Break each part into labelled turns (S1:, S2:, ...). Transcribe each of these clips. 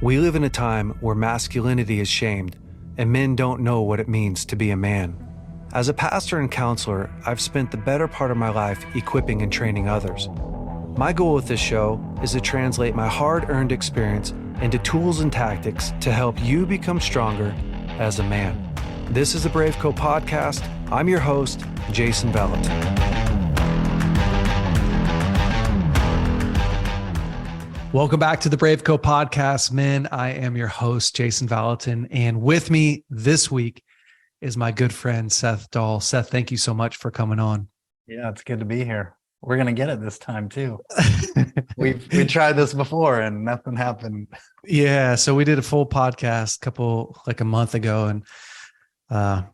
S1: We live in a time where masculinity is shamed and men don't know what it means to be a man. As a pastor and counselor, I've spent the better part of my life equipping and training others. My goal with this show is to translate my hard-earned experience into tools and tactics to help you become stronger as a man. This is the BraveCo podcast. I'm your host, Jason Valentin. Welcome back to the BraveCo podcast, men. I am your host, Jason Valentin, and with me this week is my good friend, Seth Dahl. Seth, thank you so much for coming on.
S2: Yeah, it's good to be here. We're going to get it this time too. we tried this before and nothing happened.
S1: Yeah. So we did a full podcast a month ago and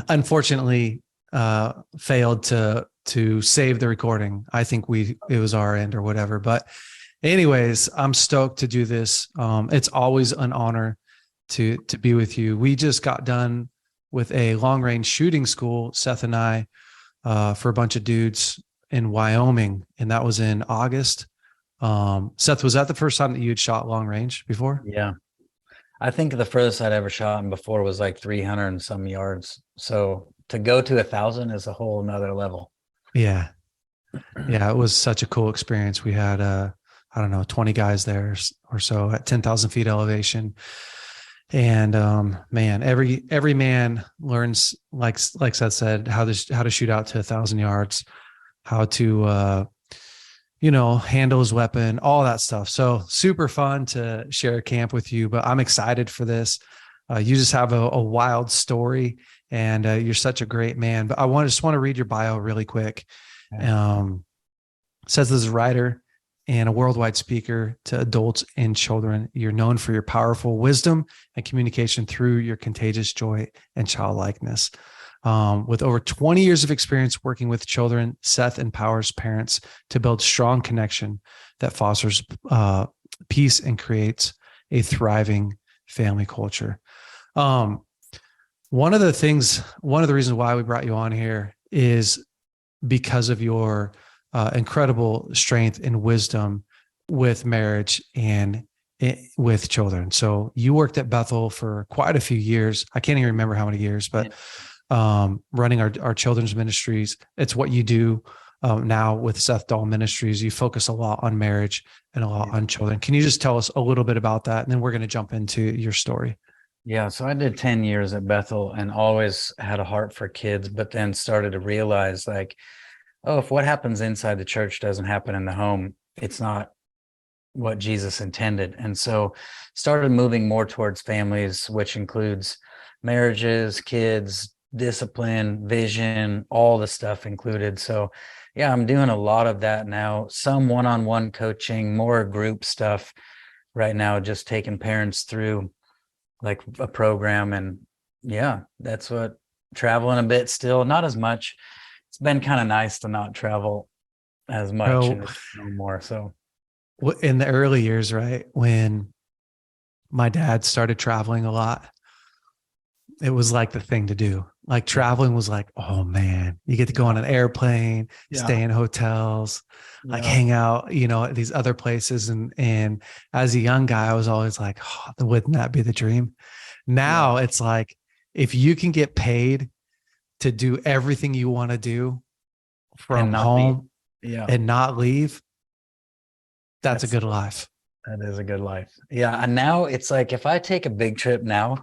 S1: unfortunately failed to save the recording. I think it was our end or whatever, but anyways, I'm stoked to do this. It's always an honor to be with you. We just got done with a long range shooting school, Seth and I, for a bunch of dudes in Wyoming, and that was in August. Seth, was that the first time that you had shot long range before?
S2: Yeah. I think the furthest I'd ever shot before was like 300 and some yards. So to go to 1,000 is a whole nother level.
S1: Yeah. Yeah. It was such a cool experience. We had, 20 guys there or so at 10,000 feet elevation. And, man, every man learns, like Seth said, how to shoot out to 1,000 yards, how to, handle his weapon, all that stuff. So super fun to share a camp with you, but I'm excited for this. You just have a wild story and you're such a great man, but I just want to read your bio really quick. Says this is a writer and a worldwide speaker to adults and children. You're known for your powerful wisdom and communication through your contagious joy and childlikeness. With over 20 years of experience working with children, Seth empowers parents to build strong connection that fosters peace and creates a thriving family culture. One of the reasons why we brought you on here is because of your incredible strength and wisdom with marriage and with children. So you worked at Bethel for quite a few years. I can't even remember how many years, but running our children's ministries. It's what you do now with Seth Dahl Ministries. You focus a lot on marriage and a lot on children. Can you just tell us a little bit about that? And then we're going to jump into your story.
S2: Yeah. So I did 10 years at Bethel and always had a heart for kids, but then started to realize if what happens inside the church doesn't happen in the home, it's not what Jesus intended. And so started moving more towards families, which includes marriages, kids, discipline, vision, all the stuff included. So yeah, I'm doing a lot of that now, some one-on-one coaching, more group stuff right now, just taking parents through like a program. And yeah, that's what, traveling a bit still, not as much. It's been kind of nice to not travel as much no more. So
S1: in the early years, right, when my dad started traveling a lot, it was like the thing to do. Like traveling was like, oh man, you get to go on an airplane, stay in hotels, like hang out, at these other places. And as a young guy, I was always like, oh, wouldn't that be the dream? Now it's like, if you can get paid to do everything you want to do from home and not leave, that's a good life.
S2: That is a good life. Yeah. And now it's like, if I take a big trip now,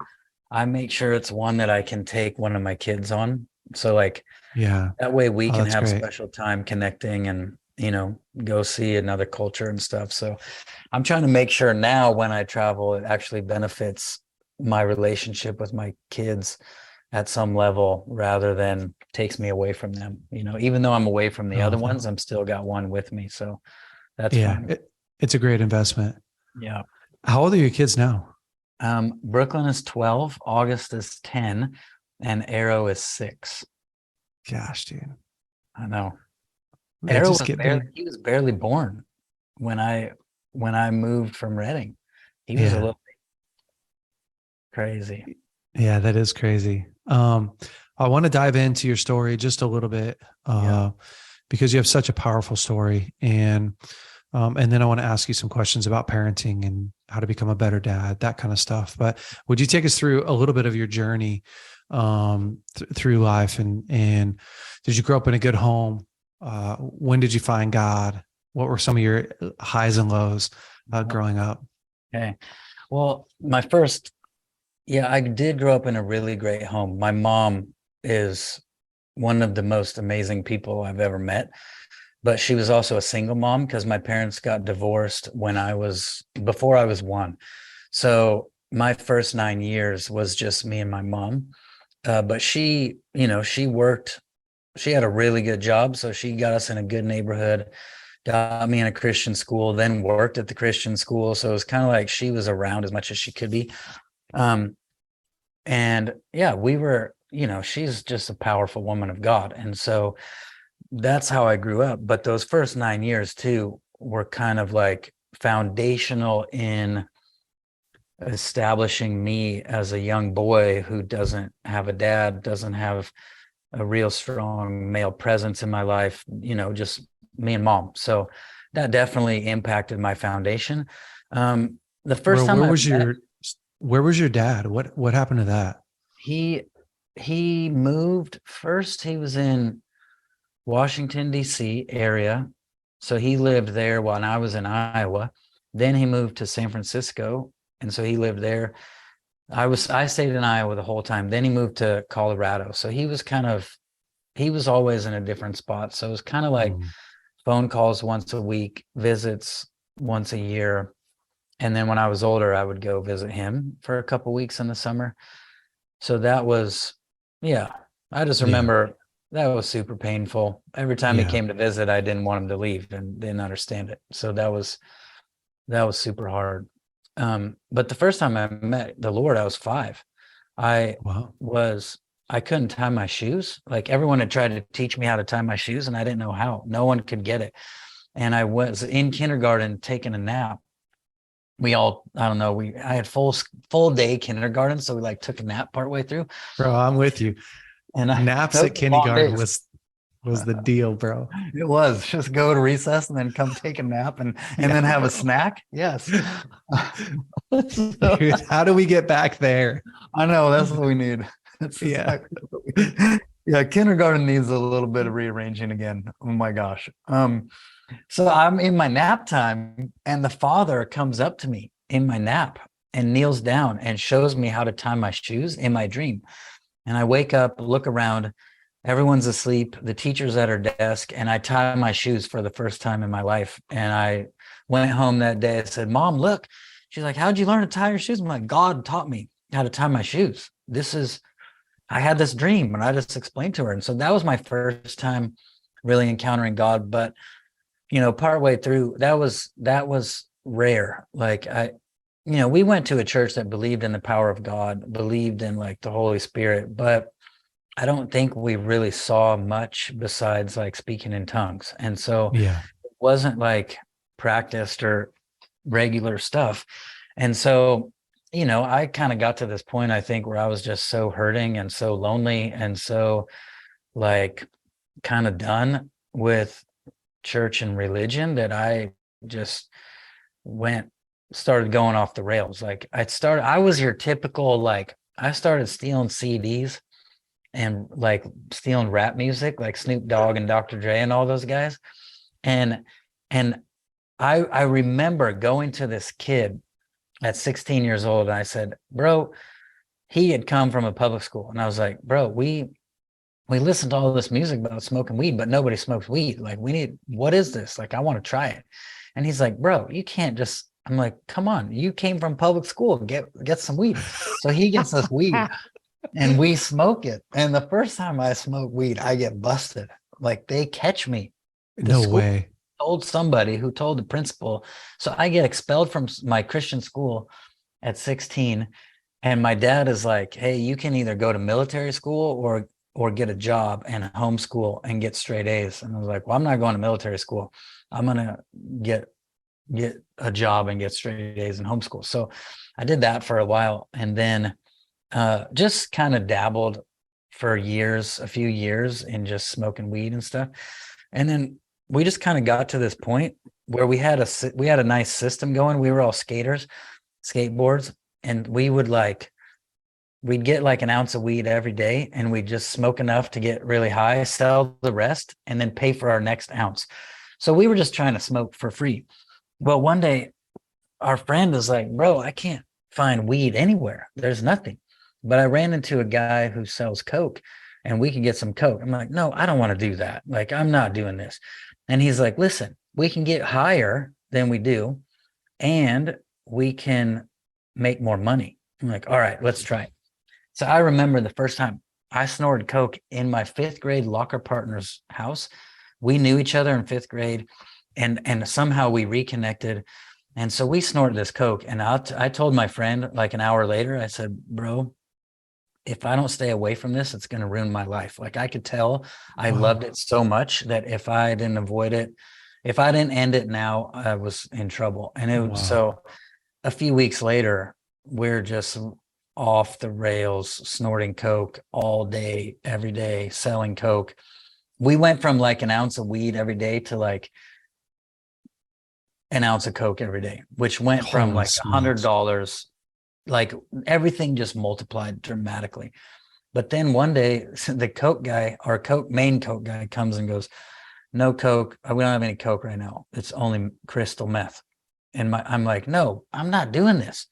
S2: I make sure it's one that I can take one of my kids on. So that way we can have special time connecting and, go see another culture and stuff. So I'm trying to make sure now when I travel, it actually benefits my relationship with my kids at some level rather than takes me away from them. Even though I'm away from the other ones, I'm still got one with me. So that's fun.
S1: It's a great investment.
S2: Yeah.
S1: How old are your kids now?
S2: Brooklyn is 12, August is 10, and Arrow is 6.
S1: Gosh, dude.
S2: I know. Arrow he was barely born when I moved from Reading. He was a little crazy.
S1: Yeah, that is crazy. I want to dive into your story just a little bit because you have such a powerful story. And And then I want to ask you some questions about parenting and how to become a better dad, that kind of stuff. But would you take us through a little bit of your journey through life? And did you grow up in a good home? When did you find God? What were some of your highs and lows growing up?
S2: Okay. Well, I did grow up in a really great home. My mom is one of the most amazing people I've ever met, but she was also a single mom because my parents got divorced before I was one. So my first 9 years was just me and my mom. But she worked, she had a really good job. So she got us in a good neighborhood, got me in a Christian school, then worked at the Christian school. So it was kind of like she was around as much as she could be. And yeah, she's just a powerful woman of God. And so that's how I grew up. But those first 9 years too were kind of like foundational in establishing me as a young boy who doesn't have a dad, doesn't have a real strong male presence in my life, just me and mom. So that definitely impacted my foundation. The first time
S1: where was your dad? What happened to that?
S2: He moved first. He was in Washington, D.C. area. So he lived there while I was in Iowa. Then he moved to San Francisco. And so he lived there. I stayed in Iowa the whole time. Then he moved to Colorado. So he was always in a different spot. So it was kind of like phone calls once a week, visits once a year. And then when I was older, I would go visit him for a couple weeks in the summer. So that was, I just remember that was super painful. Every time he came to visit, I didn't want him to leave and didn't understand it. So that was super hard. But the first time I met the Lord, I was 5. I couldn't tie my shoes. Like everyone had tried to teach me how to tie my shoes and I didn't know how. No one could get it. And I was in kindergarten taking a nap. I had full day kindergarten. So we like took a nap partway through.
S1: Bro, I'm with you. And naps at kindergarten was the deal, bro.
S2: It was just go to recess and then come take a nap and then have a snack. Yes.
S1: Dude, how do we get back there?
S2: I know that's what we need. Yeah. Kindergarten needs a little bit of rearranging again. Oh my gosh. So I'm in my nap time and the father comes up to me in my nap and kneels down and shows me how to tie my shoes in my dream. And I wake up, look around, everyone's asleep, the teacher's at her desk, and I tie my shoes for the first time in my life. And I went home that day and said, Mom, look. She's like, how'd you learn to tie your shoes? I'm like, God taught me how to tie my shoes. I had this dream and I just explained to her. And so that was my first time really encountering God. But partway through, that was rare. Like we went to a church that believed in the power of God, believed in like the Holy Spirit, but I don't think we really saw much besides like speaking in tongues. And so it wasn't like practiced or regular stuff. And so, I kind of got to this point, I think, where I was just so hurting and so lonely and so like kind of done with church and religion that I just started going off the rails. Like I was your typical, like I started stealing CDs and like stealing rap music, like Snoop Dogg and Dr. Dre and all those guys. And I remember going to this kid at 16 years old and I said, bro, he had come from a public school. And I was like, bro, we listened to all this music about smoking weed, but nobody smokes weed. Like what is this? Like, I want to try it. And he's like, bro, you can't just, I'm like, come on, you came from public school, get some weed. So he gets us weed and we smoke it. And the first time I smoke weed, I get busted. Like they catch me.
S1: No way.
S2: Told somebody who told the principal. So I get expelled from my Christian school at 16. And my dad is like, hey, you can either go to military school or get a job and homeschool and get straight A's. And I was like, well, I'm not going to military school. I'm going to get a job and get straight A's and homeschool. So I did that for a while and then just kind of dabbled for a few years in just smoking weed and stuff. And then we just kind of got to this point where we had a nice system going. We were all skateboards, and we'd get like an ounce of weed every day, and we'd just smoke enough to get really high, sell the rest, and then pay for our next ounce. So we were just trying to smoke for free. Well, one day our friend was like, bro, I can't find weed anywhere. There's nothing. But I ran into a guy who sells Coke, and we can get some Coke. I'm like, no, I don't want to do that. Like, I'm not doing this. And he's like, listen, we can get higher than we do, and we can make more money. I'm like, all right, let's try it. So I remember the first time I snorted Coke in my 5th grade locker partner's house. We knew each other in 5th grade, and somehow we reconnected. And so we snorted this Coke, and I told my friend like an hour later, I said, bro, if I don't stay away from this, it's going to ruin my life. Like, I could tell I loved it so much that if I didn't avoid it, if I didn't end it now, I was in trouble. And it was so a few weeks later, we're just off the rails, snorting Coke all day, every day, selling Coke. We went from like an ounce of weed every day to like an ounce of Coke every day, which went from like $100. Like, everything just multiplied dramatically. But then one day the Coke guy, our main Coke guy, comes and goes, no Coke. We don't have any Coke right now. It's only crystal meth. And I'm like, no, I'm not doing this.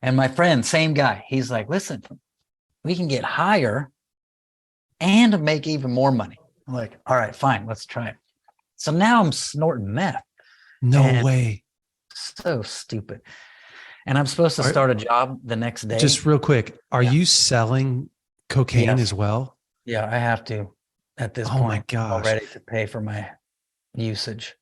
S2: And my friend, same guy, he's like, listen, we can get higher and make even more money. I'm like, all right, fine, let's try it. So now I'm snorting meth.
S1: No way.
S2: So stupid. And I'm supposed to start a job the next day.
S1: Just real quick, are you selling cocaine as well?
S2: Yeah, I have to at this point. My gosh. Already to pay for my usage.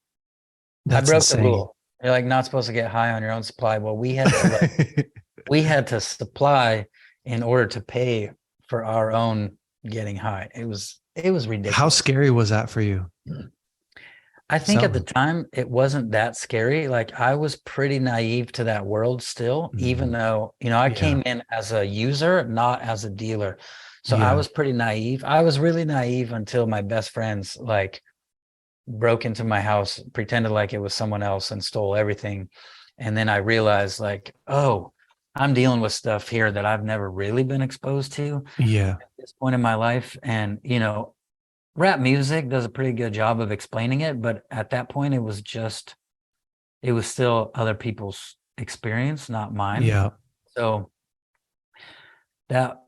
S1: That's
S2: I broke
S1: insane.
S2: the rule. You're like not supposed to get high on your own supply. Well, we had to we had to supply in order to pay for our own getting high. It was ridiculous.
S1: How scary was that for you?
S2: I think at the time it wasn't that scary. Like, I was pretty naive to that world still, even though, I came in as a user, not as a dealer. So I was pretty naive. I was really naive until my best friends like broke into my house, pretended like it was someone else, and stole everything. And then I realized like, oh, I'm dealing with stuff here that I've never really been exposed to at this point in my life. And, rap music does a pretty good job of explaining it, but at that point it was still other people's experience, not mine.
S1: Yeah.
S2: So that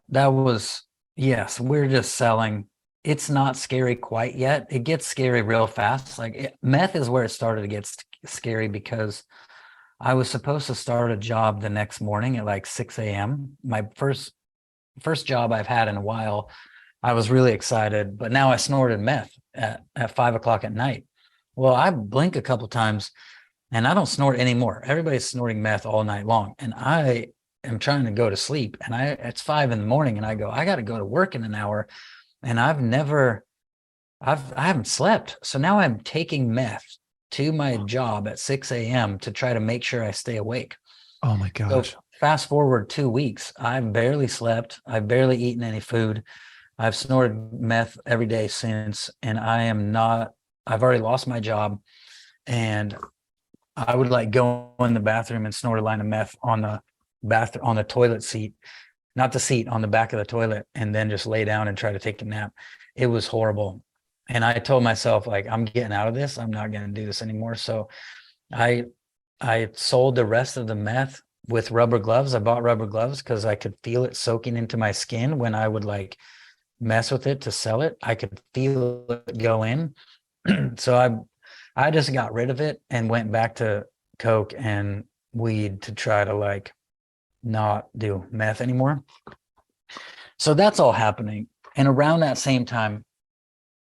S2: was, yes, we're just selling. It's not scary quite yet. It gets scary real fast. Like, meth is where it started to get scary, because I was supposed to start a job the next morning at like 6 a.m. My first job I've had in a while. I was really excited, but now I snorted meth at 5 o'clock at night. Well, I blink a couple times and I don't snort anymore. Everybody's snorting meth all night long. And I am trying to go to sleep, and it's 5 a.m. and I go, I got to go to work in an hour. And I haven't slept. So now I'm taking meth to my job at 6 a.m. to try to make sure I stay awake.
S1: Oh my gosh.
S2: So fast forward 2 weeks, I've barely slept. I've barely eaten any food. I've snorted meth every day since, and I've already lost my job, and I would like go in the bathroom and snort a line of meth on the toilet seat, not the seat, on the back of the toilet, and then just lay down and try to take a nap. It was horrible. And I told myself, like, I'm getting out of this. I'm not going to do this anymore. So I sold the rest of the meth with rubber gloves. I bought rubber gloves because I could feel it soaking into my skin when I would like mess with it to sell it. I could feel it go in. So I just got rid of it and went back to Coke and weed to try to like not do meth anymore. So that's all happening. And around that same time,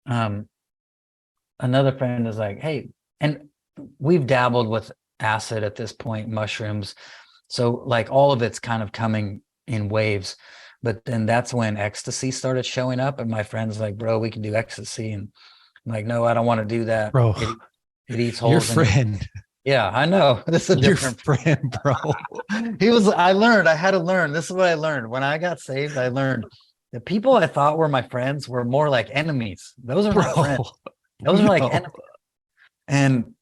S2: another friend is like, hey, and we've dabbled with acid at this point, mushrooms. So like all of it's kind of coming in waves. But then that's when ecstasy started showing up, and my friend's like, bro, we can do ecstasy. And I'm like, no, I don't want to do that.
S1: Bro,
S2: it eats holes.
S1: Your friend.
S2: Yeah, I know. This is a different
S1: friend, bro.
S2: I had to learn. This is what I learned. When I got saved, I learned the people I thought were my friends were more like enemies. Those are my friends. Those are like enemies. And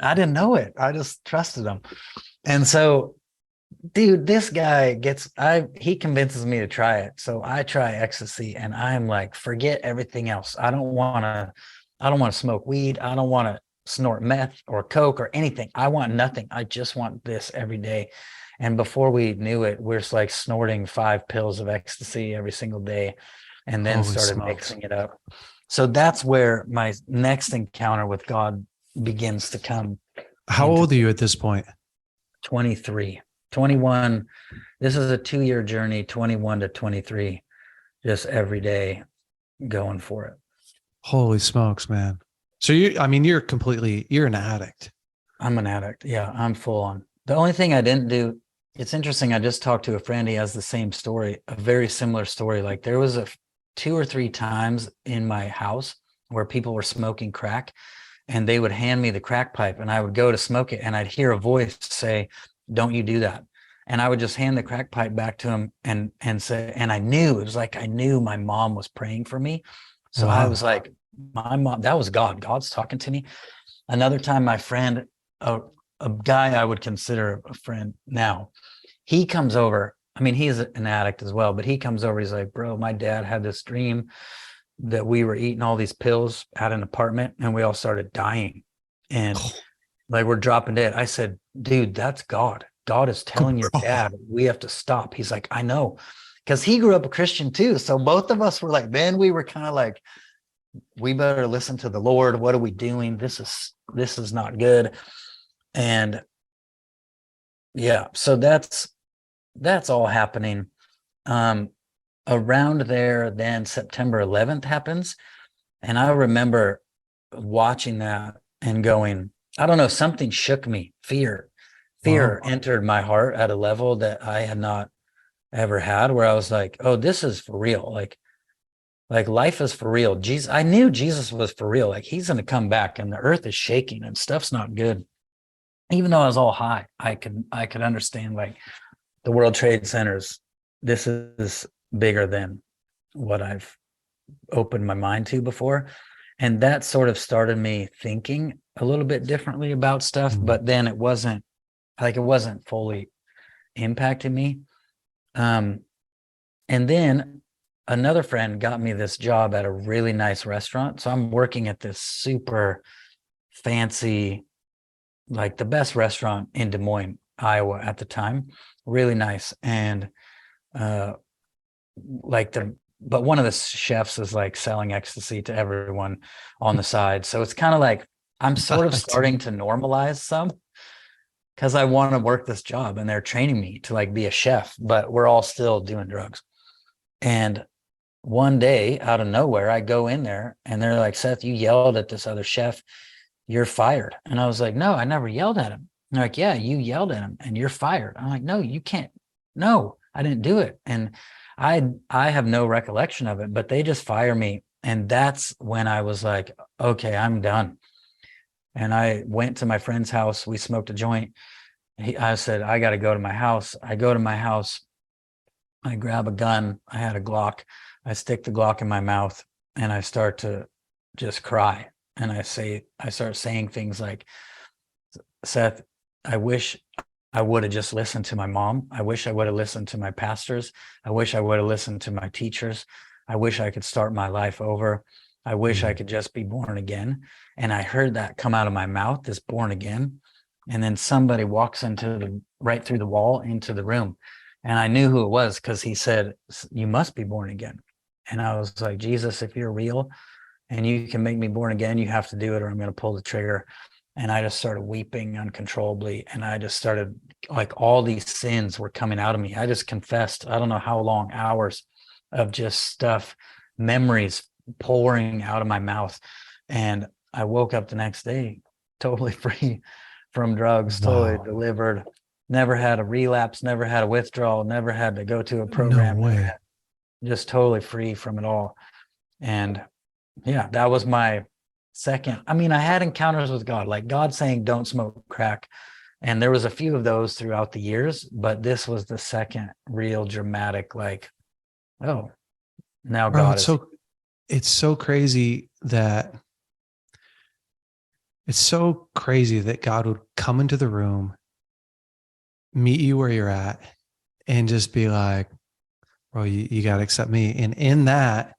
S2: I didn't know it. I just trusted him. And so, dude, this guy he convinces me to try it. So I try ecstasy and I'm like, forget everything else. I don't want to smoke weed. I don't want to snort meth or coke or anything. I want nothing. I just want this every day. And before we knew it, we're like snorting 5 pills of ecstasy every single day, and then
S1: Holy
S2: started
S1: smokes.
S2: mixing it up. So that's where my next encounter with God begins to come.
S1: How old are you at this point?
S2: 23, 21. This is a 2-year journey, 21 to 23, just every day going for it.
S1: Holy smokes, man. So you're an addict.
S2: I'm an addict. Yeah, I'm full on. The only thing I didn't do, it's interesting. I just talked to a friend. He has the same story, a very similar story. Like there was 2 or 3 times in my house where people were smoking crack, and they would hand me the crack pipe and I would go to smoke it, and I'd hear a voice say, "Don't you do that." And I would just hand the crack pipe back to him and say, and I knew, it was like I knew my mom was praying for me. So
S1: Wow.
S2: I was like, my mom, that was God. God's talking to me. Another time, my friend, a guy I would consider a friend now, he comes over. I mean, he's an addict as well, but he comes over. He's like, "Bro, my dad had this dream that we were eating all these pills at an apartment and we all started dying. And like we're dropping dead." I said, "Dude, that's God. God is telling your dad we have to stop." He's like, "I know." Because he grew up a Christian too. So both of us were like, then we were kind of like, we better listen to the Lord. What are we doing? This is not good. And yeah, so that's all happening. Around there, then September 11th happens. And I remember watching that and going, I don't know, something shook me. Fear entered my heart at a level that I had not ever had, where I was like, oh, this is for real. Like life is for real. Jesus, I knew Jesus was for real. Like he's going to come back and the earth is shaking and stuff's not good. Even though I was all high, I could understand like the World Trade Centers. This is bigger than what I've opened my mind to before. And that sort of started me thinking a little bit differently about stuff, but then it wasn't fully impacting me. And then another friend got me this job at a really nice restaurant. So I'm working at this super fancy, like the best restaurant in Des Moines, Iowa at the time. Really nice. And but one of the chefs is like selling ecstasy to everyone on the side. So it's kind of like I'm sort of starting to normalize some, because I want to work this job and they're training me to like be a chef, but we're all still doing drugs. And one day out of nowhere, I go in there and they're like, "Seth, you yelled at this other chef. You're fired." And I was like, "No, I never yelled at him." And they're like, "Yeah, you yelled at him and you're fired." I'm like, "No, you can't. No, I didn't do it." And I have no recollection of it, but they just fire me. And that's when I was like, okay, I'm done. And I went to my friend's house. We smoked a joint. I said, I got to go to my house. I go to my house. I grab a gun. I had a Glock. I stick the Glock in my mouth and I start to just cry. And I start saying things like, "Seth, I wish I would have just listened to my mom. I wish I would have listened to my pastors. I wish I would have listened to my teachers. I wish I could start my life over. I wish I could just be born again." And I heard that come out of my mouth, this born again. And then somebody walks right through the wall into the room. And I knew who it was because he said, "You must be born again." And I was like, "Jesus, if you're real and you can make me born again, you have to do it or I'm going to pull the trigger." And I just started weeping uncontrollably. And I just started, like, all these sins were coming out of me. I just confessed, I don't know how long, hours of just stuff, memories pouring out of my mouth. And I woke up the next day totally free from drugs, totally delivered, never had a relapse, never had a withdrawal, never had to go to a program.
S1: No way.
S2: Just totally free from it all. And yeah, that was my second. I mean, I had encounters with God, like God saying, "Don't smoke crack." And there was a few of those throughout the years, but this was the second real dramatic, like, oh, now
S1: Bro,
S2: God is.
S1: it's so crazy that It's so crazy that God would come into the room, meet you where you're at, and just be like, bro, you got to accept me. And in that,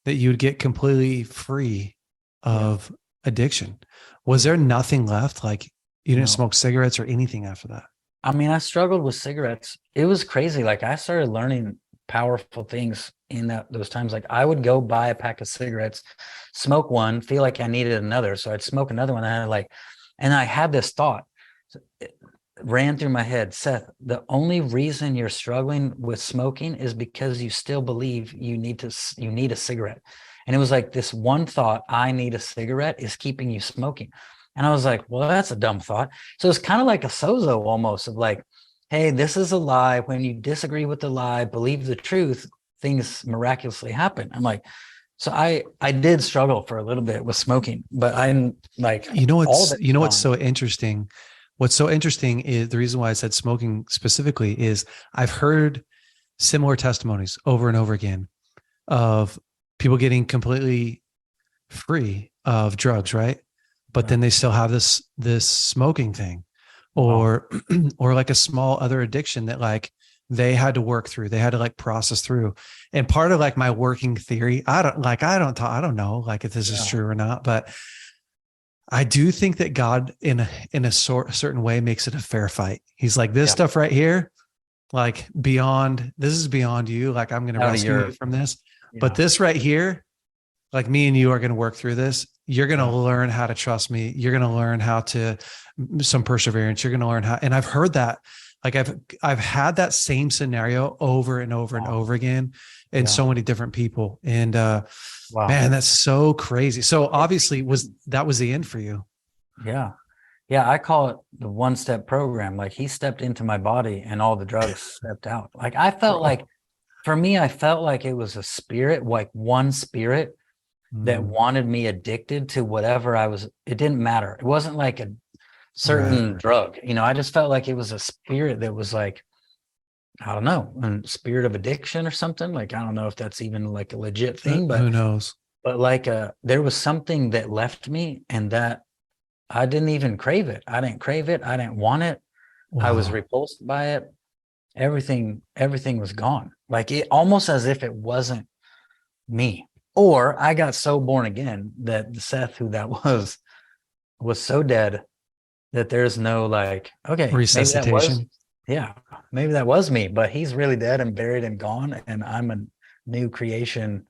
S1: that you would get completely free
S2: Yeah.
S1: of addiction. Was there nothing left? Like you didn't
S2: No.
S1: smoke cigarettes or anything after that?
S2: I mean, I struggled with cigarettes. It was crazy. Like I started learning powerful things in those times. Like I would go buy a pack of cigarettes, smoke one, feel like I needed another. So I'd smoke another one. And I had this thought. It ran through my head, Seth, the only reason you're struggling with smoking is because you still believe you need a cigarette. And it was like this one thought, I need a cigarette, is keeping you smoking. And I was like, well, that's a dumb thought. So it's kind of like a sozo almost of like, hey, this is a lie. When you disagree with the lie, believe the truth, things miraculously happen. I'm like, so I did struggle for a little bit with smoking, but I'm like,
S1: What's so interesting. What's so interesting is the reason why I said smoking specifically is I've heard similar testimonies over and over again of people getting completely free of drugs, right? But then they still have this smoking thing, or or like a small other addiction that like they had to work through. They had to like process through. And part of like my working theory, I don't know like if this is true or not, but I do think that God in a certain way makes it a fair fight. He's like, this stuff right here, like this is beyond you. Like I'm going to rescue you from this. But this right here, like me and you are going to work through this. You're going to learn how to trust me. You're going to learn how to some perseverance. You're going to learn how, and I've heard that, like I've had that same scenario over and over and over again in so many different people. And, man, that's so crazy. So obviously that was the end for you.
S2: Yeah. Yeah. I call it the one-step program. Like he stepped into my body and all the drugs stepped out. Like I felt like, for me, I felt like it was a spirit, like one spirit that wanted me addicted to whatever it didn't matter. It wasn't like a certain drug, I just felt like it was a spirit that was like, I don't know, a spirit of addiction or something. Like, I don't know if that's even like a legit thing, but
S1: who knows?
S2: But like, there was something that left me and that I didn't even crave it. I didn't crave it. I didn't want it. I was repulsed by it. Everything was gone. Like it almost as if it wasn't me. Or I got so born again that the Seth who that was so dead that there's no like, okay,
S1: Resuscitation.
S2: maybe that was me, but he's really dead and buried and gone. And I'm a new creation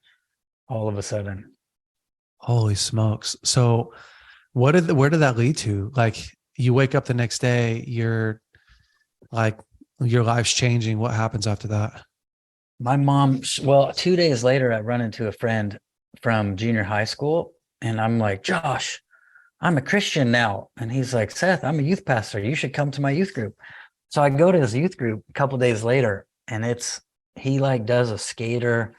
S2: all of a sudden.
S1: Holy smokes. So where did that lead to? Like you wake up the next day, you're like, your life's changing. What happens after that?
S2: My mom, well, 2 days later, I run into a friend from junior high school and I'm like, Josh, I'm a Christian now. And he's like, Seth, I'm a youth pastor. You should come to my youth group. So I go to his youth group a couple of days later and he like does a skater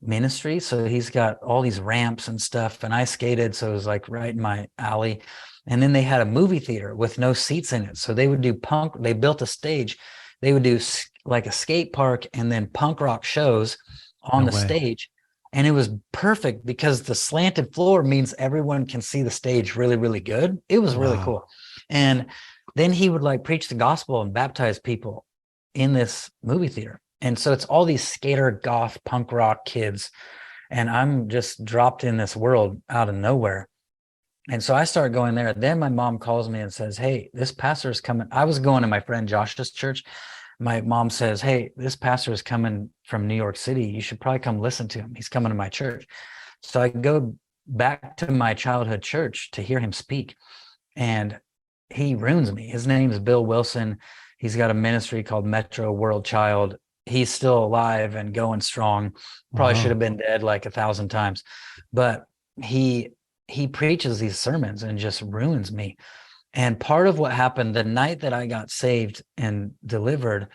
S2: ministry. So he's got all these ramps and stuff. And I skated. So it was like right in my alley. And then they had a movie theater with no seats in it. So they would do they built a stage. They would do like a skate park and then punk rock shows on the stage. And it was perfect because the slanted floor means everyone can see the stage really, really good. It was really cool. And then he would like preach the gospel and baptize people in this movie theater. And so it's all these skater, goth, punk rock kids. And I'm just dropped in this world out of nowhere. And so I start going there. Then my mom calls me and says, hey, this pastor is coming. I was going to my friend Josh's church. My mom says, hey, this pastor is coming from New York City. You should probably come listen to him. He's coming to my church. So I go back to my childhood church to hear him speak. And he ruins me. His name is Bill Wilson. He's got a ministry called Metro World Child. He's still alive and going strong. Probably should have been dead like 1,000 times. But he preaches these sermons and just ruins me. And part of what happened the night that I got saved and delivered,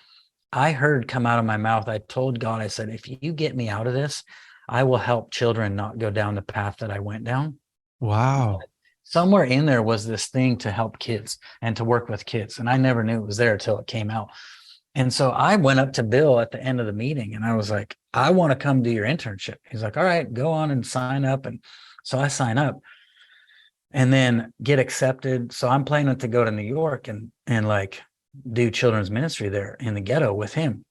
S2: I heard come out of my mouth, I told God, I said, if you get me out of this, I will help children not go down the path that I went down.
S1: Wow.
S2: Somewhere in there was this thing to help kids and to work with kids. And I never knew it was there until it came out. And so I went up to Bill at the end of the meeting and I was like, I want to come do your internship. He's like, all right, go on and sign up. And so I sign up. and then get accepted. So I'm planning to go to New York and like do children's ministry there in the ghetto with him.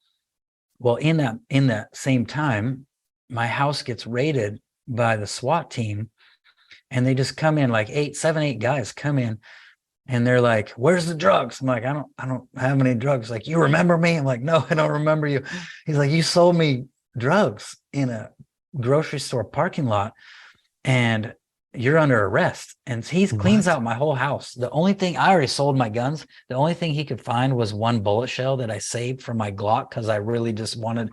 S2: Well, in that same time, my house gets raided by the SWAT team, and they just come in like 8 guys come in, and they're like, "Where's the drugs?" I'm like, I don't have any drugs." Like, "You remember me?" I'm like, "No, I don't remember you." He's like, "You sold me drugs in a grocery store parking lot, and you're under arrest." And he cleans
S1: What?
S2: out my whole house. The only thing, I already sold my guns. The only thing he could find was one bullet shell that I saved from my Glock, because I really just wanted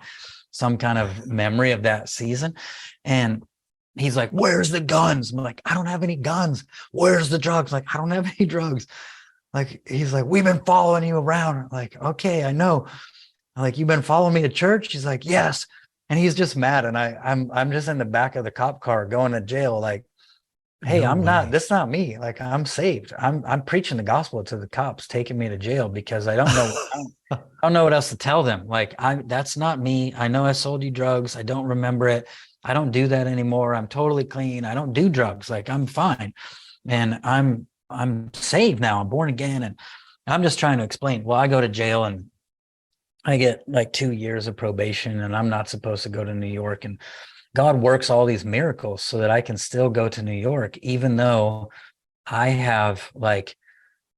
S2: some kind of memory of that season. And he's like, "Where's the guns?" I'm like, "I don't have any guns." "Where's the drugs?" Like, "I don't have any drugs." Like, he's like, "We've been following you around." I'm like, "Okay, I know." I'm like, "You've been following me to church?" He's like, "Yes." And he's just mad. And I'm just in the back of the cop car going to jail. Like, "Hey,
S1: No
S2: I'm not,
S1: way.
S2: that's not me. Like, I'm saved. I'm preaching the gospel to the cops taking me to jail because I don't know, I don't know what else to tell them. Like, that's not me. I know I sold you drugs. I don't remember it. I don't do that anymore. I'm totally clean. I don't do drugs. Like, I'm fine. And I'm saved now. I'm born again." And I'm just trying to explain. Well, I go to jail and I get like 2 years of probation, and I'm not supposed to go to New York. And God works all these miracles so that I can still go to New York, even though I have like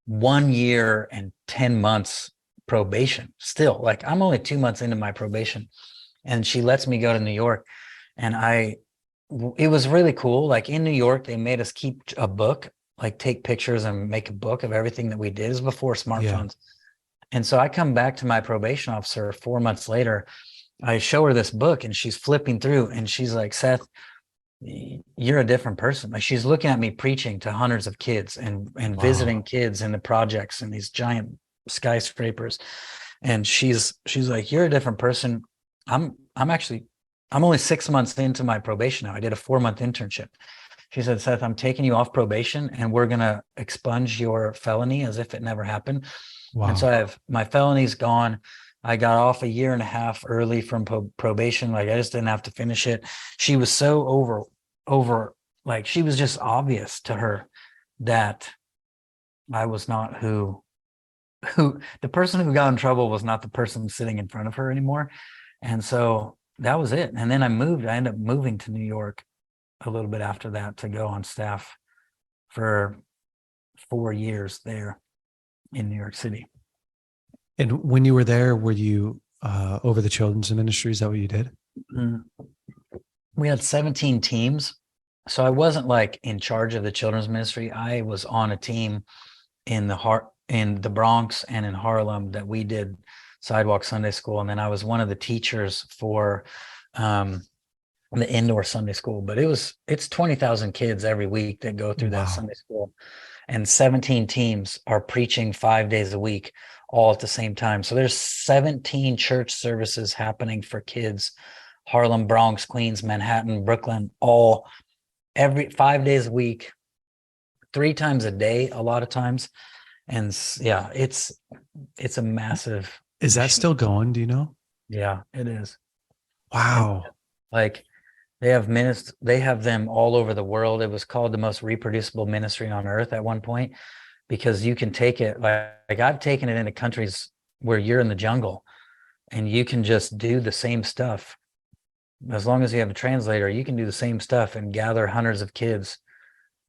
S2: 1 year and 10 months probation still. Like, I'm only 2 months into my probation, and she lets me go to New York. And it was really cool. Like, in New York, they made us keep a book, like take pictures and make a book of everything that we did. It was before
S1: Yeah.
S2: smartphones. And so I come back to my probation officer 4 months later. I show her this book, and she's flipping through, and she's like, "Seth, you're a different person." Like, she's looking at me preaching to hundreds of kids and
S1: Wow.
S2: visiting kids in the projects and these giant skyscrapers. And she's like, "You're a different person." I'm only 6 months into my probation now. I did a 4-month internship. She said, "Seth, I'm taking you off probation, and we're going to expunge your felony as if it never happened." And so
S1: Wow.
S2: I have, my felony's gone. I got off a year and a half early from probation. Like, I just didn't have to finish it. She was so over, like, she was just obvious to her that I was not who the person who got in trouble was not the person sitting in front of her anymore. And so that was it. And then I ended up moving to New York a little bit after that to go on staff for 4 years there in New York City.
S1: And when you were there, were you over the children's ministry? Is that what you did?
S2: Mm. We had 17 teams. So I wasn't like in charge of the children's ministry. I was on a team in the Bronx and in Harlem that we did sidewalk Sunday school. And then I was one of the teachers for the indoor Sunday school. But it's 20,000 kids every week that go through that
S1: Wow.
S2: Sunday school. And 17 teams are preaching 5 days a week, all at the same time. So there's 17 church services happening for kids, Harlem, Bronx, Queens, Manhattan, Brooklyn, all every 5 days a week, 3 times a day, a lot of times. And yeah, it's a massive
S1: Is that
S2: machine.
S1: still going? Do you know?
S2: Yeah, it is. And
S1: Wow.
S2: like, they have them all over the world. It was called the most reproducible ministry on earth at one point, because you can take it, like I've taken it into countries where you're in the jungle and you can just do the same stuff. As long as you have a translator, you can do the same stuff and gather hundreds of kids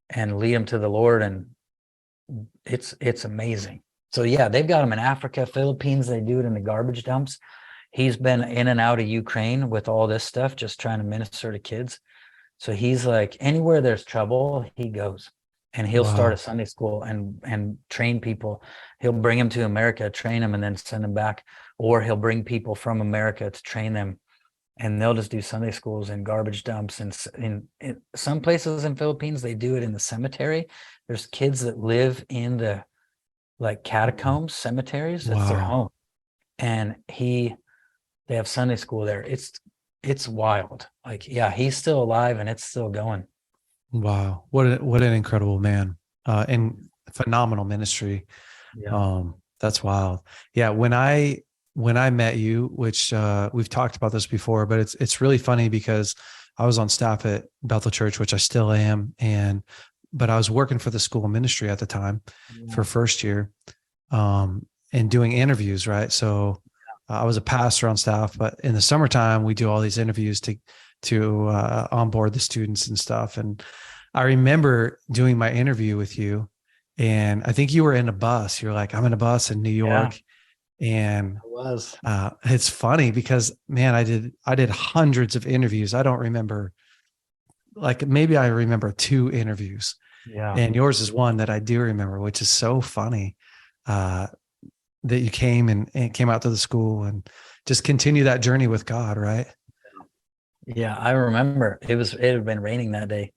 S2: and lead them to the Lord. And it's amazing. So yeah, they've got them in Africa, Philippines. They do it in the garbage dumps. He's been in and out of Ukraine with all this stuff, just trying to minister to kids. So he's like, anywhere there's trouble, he goes, and he'll start a
S1: Wow.
S2: Sunday school and train people. He'll bring them to America, train them, and then send them back. Or he'll bring people from America to train them, and they'll just do Sunday schools in garbage dumps. And in some places in Philippines, they do it in the cemetery. There's kids that live in the like catacombs, cemeteries. That's their
S1: Wow.
S2: home. And they have Sunday school there. It's wild. Like, yeah, he's still alive and it's still going.
S1: Wow. What an incredible man. And phenomenal ministry.
S2: Yeah.
S1: That's wild. Yeah. When I met you, which we've talked about this before, but it's really funny because I was on staff at Bethel Church, which I still am. And but I was working for the school ministry at the time for first year, and doing interviews. Right. So I was a pastor on staff, but in the summertime, we do all these interviews to onboard the students and stuff. And I remember doing my interview with you, and I think you were in a bus. You're like, I'm in a bus in New York. And
S2: I was.
S1: It's funny because, man, I did hundreds of interviews. I don't remember, like, maybe I remember 2 interviews.
S2: Yeah.
S1: And yours is one that I do remember, which is so funny, that you came and came out to the school and just continue that journey with God, right?
S2: Yeah, I remember it had been raining that day,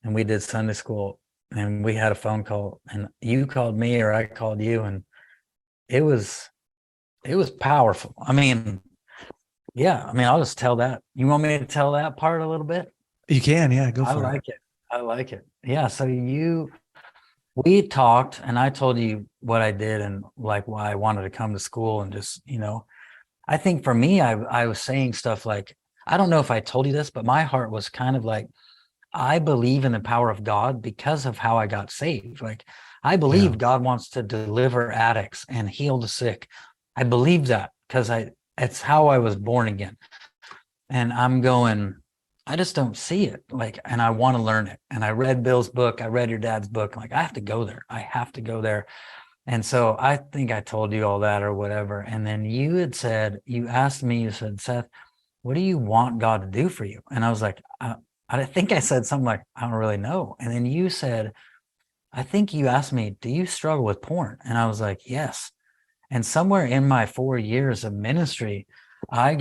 S2: and we did Sunday school, and we had a phone call, and you called me or I called you, and it was powerful. I mean, I'll just tell that. You want me to tell that part a little bit?
S1: You can, yeah, go for
S2: it. I like it. Yeah. So we talked, and I told you what I did and like why I wanted to come to school, and just, I think for me, I was saying stuff like, I don't know if I told you this, but my heart was kind of like, I believe in the power of God because of how I got saved. Like, I believe God wants to deliver addicts and heal the sick. I believe that because it's how I was born again. And I'm going, I just don't see it. Like, and I want to learn it. And I read Bill's book. I read your dad's book. Like, I have to go there. I have to go there. And so I think I told you all that or whatever. And then you asked me, you said, Seth, what do you want God to do for you? And I was like, I think I said something like, I don't really know. And then you said, I think you asked me, do you struggle with porn? And I was like, yes. And somewhere in my 4 years of ministry, I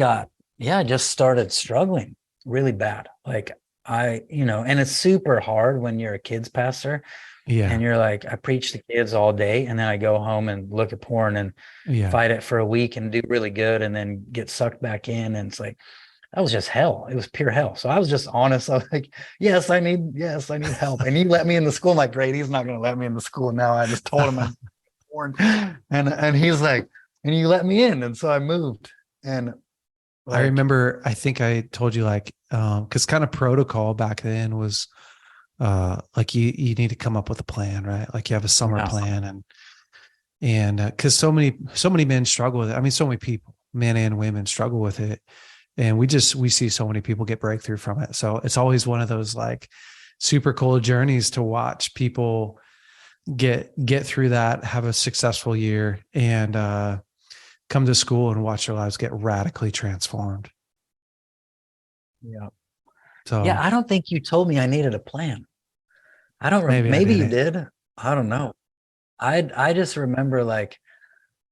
S2: just started struggling really bad. Like and it's super hard when you're a kids pastor.
S1: Yeah.
S2: And you're like, I preach to kids all day, and then I go home and look at porn and fight it for a week and do really good and then get sucked back in. And it's like, that was just hell. It was pure hell. So I was just honest. I was like, yes, I need help. And you let me in the school. I'm like, great, he's not going to let me in the school now. I just told him I'm born. And he's like, and you let me in. And so I moved. And
S1: I remember, I think I told you, like, because kind of protocol back then was like you need to come up with a plan, right? Like you have a summer plan, and because so many men struggle with it. I mean, so many people, men and women, struggle with it. And we see so many people get breakthrough from it. So it's always one of those like super cool journeys to watch people get through that, have a successful year, and come to school and watch their lives get radically transformed.
S2: Yeah.
S1: So
S2: yeah, I don't think you told me I needed a plan. I don't remember. Maybe you did. I don't know. I just remember like,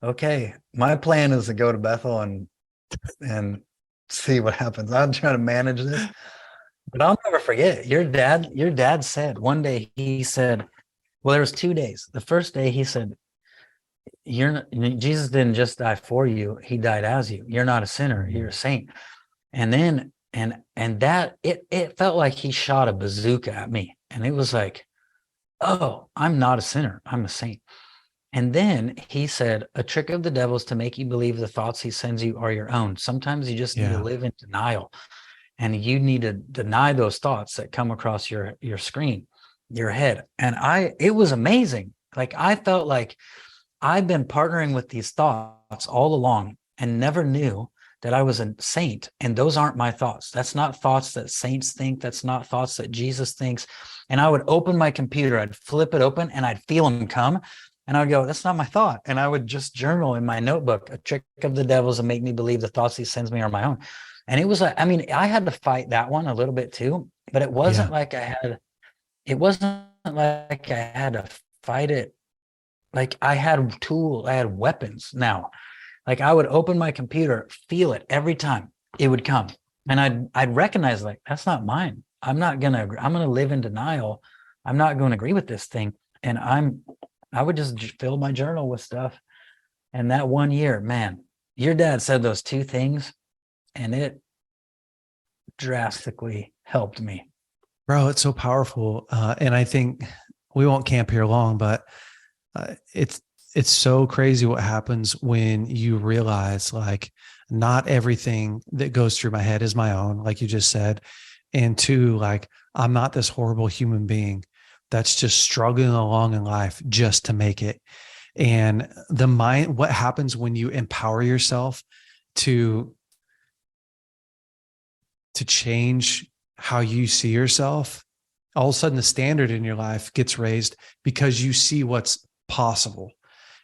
S2: okay, my plan is to go to Bethel and see what happens. I'm trying to manage this. But I'll never forget. Your dad said one day, he said, well, there was 2 days. The first day he said, Jesus didn't just die for you, he died as you. You're not a sinner, you're a saint. And then and that it felt like he shot a bazooka at me. And it was like, oh, I'm not a sinner, I'm a saint. And then he said, a trick of the devil is to make you believe the thoughts he sends you are your own. Sometimes you just need to live in denial, and you need to deny those thoughts that come across your screen, your head. And it was amazing. Like, I felt like I've been partnering with these thoughts all along and never knew that I was a saint. And those aren't my thoughts. That's not thoughts that saints think. That's not thoughts that Jesus thinks. And I would open my computer, I'd flip it open, and I'd feel them come. And I would go, that's not my thought. And I would just journal in my notebook, a trick of the devil is to make me believe the thoughts he sends me are my own. And it was, I I had to fight that one a little bit too, but it wasn't like I had to fight it. Like I had weapons now. Like I would open my computer, feel it every time it would come. And I'd recognize, like, that's not mine. I'm going to live in denial. I'm not going to agree with this thing. And I would just fill my journal with stuff. And that 1 year, man, your dad said those 2 things, and it drastically helped me.
S1: Bro, it's so powerful. And I think we won't camp here long, but it's so crazy what happens when you realize, like, not everything that goes through my head is my own, like you just said. And 2, like, I'm not this horrible human being that's just struggling along in life just to make it. And what happens when you empower yourself to change how you see yourself, all of a sudden the standard in your life gets raised because you see what's possible.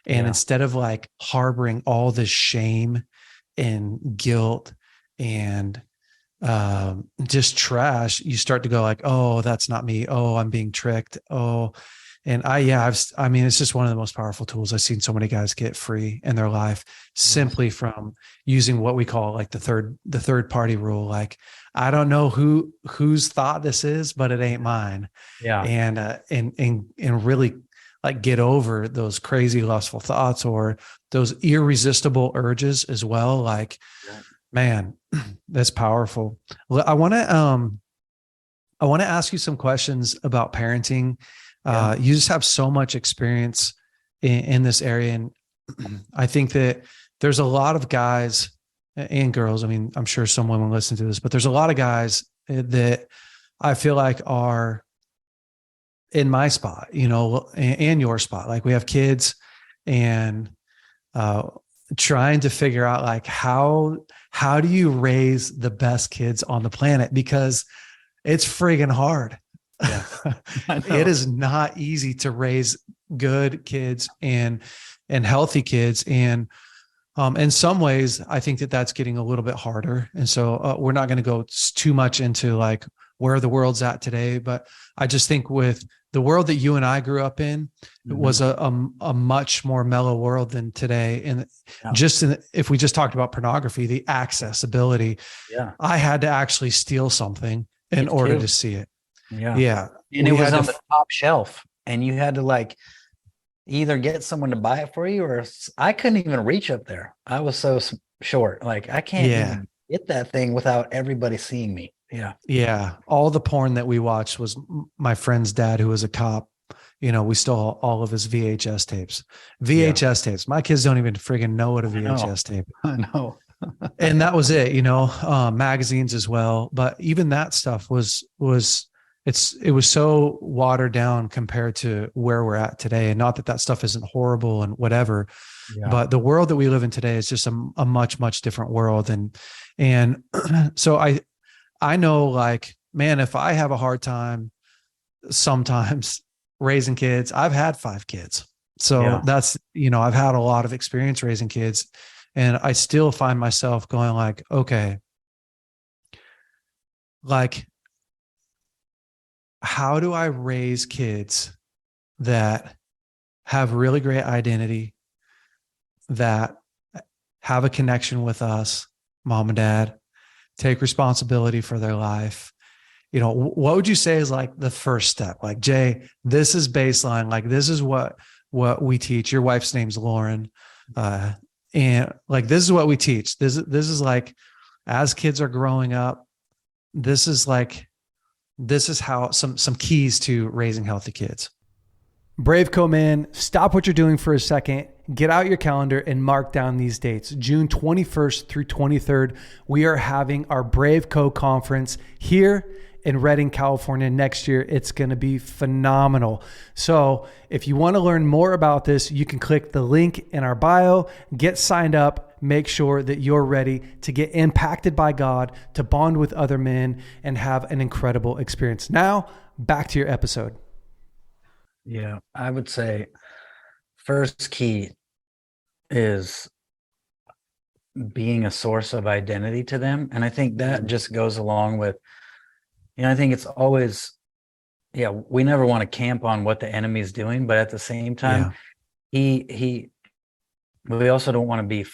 S1: And instead of like harboring all this shame and guilt and just trash, you start to go like, oh, that's not me. Oh, I'm being tricked. Oh, and I mean, it's just one of the most powerful tools. I've seen so many guys get free in their life simply from using what we call like the third party rule. Like, I don't know whose thought this is, but it ain't mine.
S2: Yeah.
S1: And really like get over those crazy lustful thoughts or those irresistible urges as well. Like, man, that's powerful. I want to ask you some questions about parenting. You just have so much experience in this area. And I think that there's a lot of guys and girls. I mean, I'm sure someone will listen to this, but there's a lot of guys that I feel like are in my spot, you know, and your spot. Like we have kids and trying to figure out like, how do you raise the best kids on the planet? Because it's friggin' hard. Yeah. It is not easy to raise good kids and healthy kids. And in some ways, I think that that's getting a little bit harder. And so we're not going to go too much into like where the world's at today, but I just think with the world that you and I grew up in, it was a much more mellow world than today. And if we just talked about pornography, the accessibility, I had to actually steal something in order to see it. Yeah.
S2: And it was on the top shelf and you had to like either get someone to buy it for you or I couldn't even reach up there. I was so short. Like I can't even get that thing without everybody seeing me. Yeah.
S1: Yeah. All the porn that we watched was my friend's dad, who was a cop. You know, we stole all of his VHS tapes. Tapes. My kids don't even friggin' know what a VHS tape is.
S2: I know.
S1: And that was it, you know, magazines as well. But even that stuff it was so watered down compared to where we're at today. And not that that stuff isn't horrible and whatever, but the world that we live in today is just a much, much different world. And so I know like, man, if I have a hard time sometimes raising kids, I've had 5 kids. So that's, you know, I've had a lot of experience raising kids and I still find myself going like, okay, like, how do I raise kids that have really great identity, that have a connection with us, mom and dad, take responsibility for their life? You know, what would you say is like the first step? Like, Jay, this is baseline. Like, this is what we teach. Your wife's name's Lauren. And like, this is what we teach. This is like, as kids are growing up, this is how some keys to raising healthy kids. BraveCo, man, stop what you're doing for a second. Get out your calendar and mark down these dates. June 21st through 23rd, we are having our BraveCo conference here in Redding, California next year. It's going to be phenomenal. So if you want to learn more about this, you can click the link in our bio, get signed up, make sure that you're ready to get impacted by God, to bond with other men and have an incredible experience. Now, back to your episode.
S2: Yeah, I would say first key is being a source of identity to them. And I think that just goes along with, you know, I think it's always, we never want to camp on what the enemy is doing, but at the same time, we also don't want to be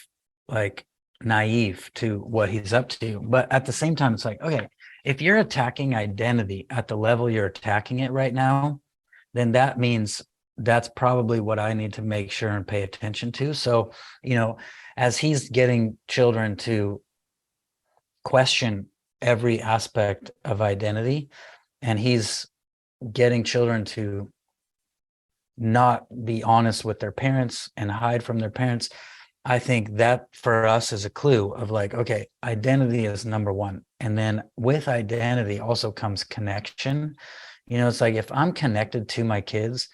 S2: like naive to what he's up to. But at the same time, it's like, okay, if you're attacking identity at the level you're attacking it right now, then that means that's probably what I need to make sure and pay attention to. So, you know, as he's getting children to question every aspect of identity, and he's getting children to not be honest with their parents and hide from their parents, I think that for us is a clue of like, okay, identity is number one. And then with identity also comes connection. It's like, if I'm connected to my kids,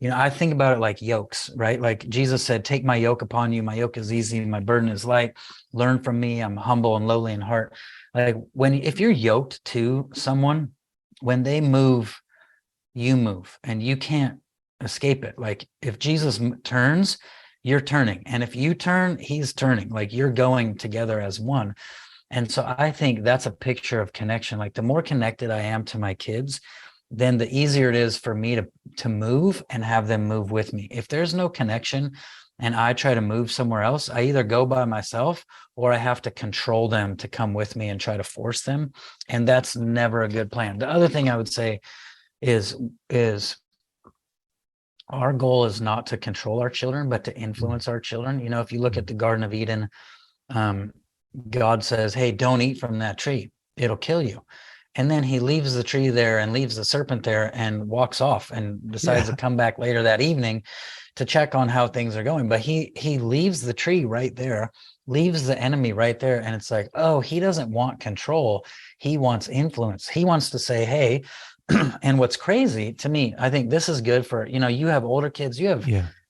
S2: I think about it like yokes, right? Like Jesus said, take my yoke upon you. My yoke is easy. My burden is light. Learn from me. I'm humble and lowly in heart. Like if you're yoked to someone, when they move, you move, and you can't escape it. Like if Jesus turns, you're turning. And if you turn, he's turning. Like you're going together as one. And so I think that's a picture of connection. Like the more connected I am to my kids, then the easier it is for me to move and have them move with me. If there's no connection and I try to move somewhere else, I either go by myself or I have to control them to come with me and try to force them. And that's never a good plan. The other thing I would say is our goal is not to control our children, but to influence our children. If you look at the Garden of Eden, God says, hey, don't eat from that tree. It'll kill you. And then he leaves the tree there and leaves the serpent there and walks off and decides to come back later that evening to check on how things are going. But he leaves the tree right there, leaves the enemy right there. And it's like, oh, he doesn't want control. He wants influence. He wants to say, hey, and what's crazy to me, I think this is good for, you have older kids, you have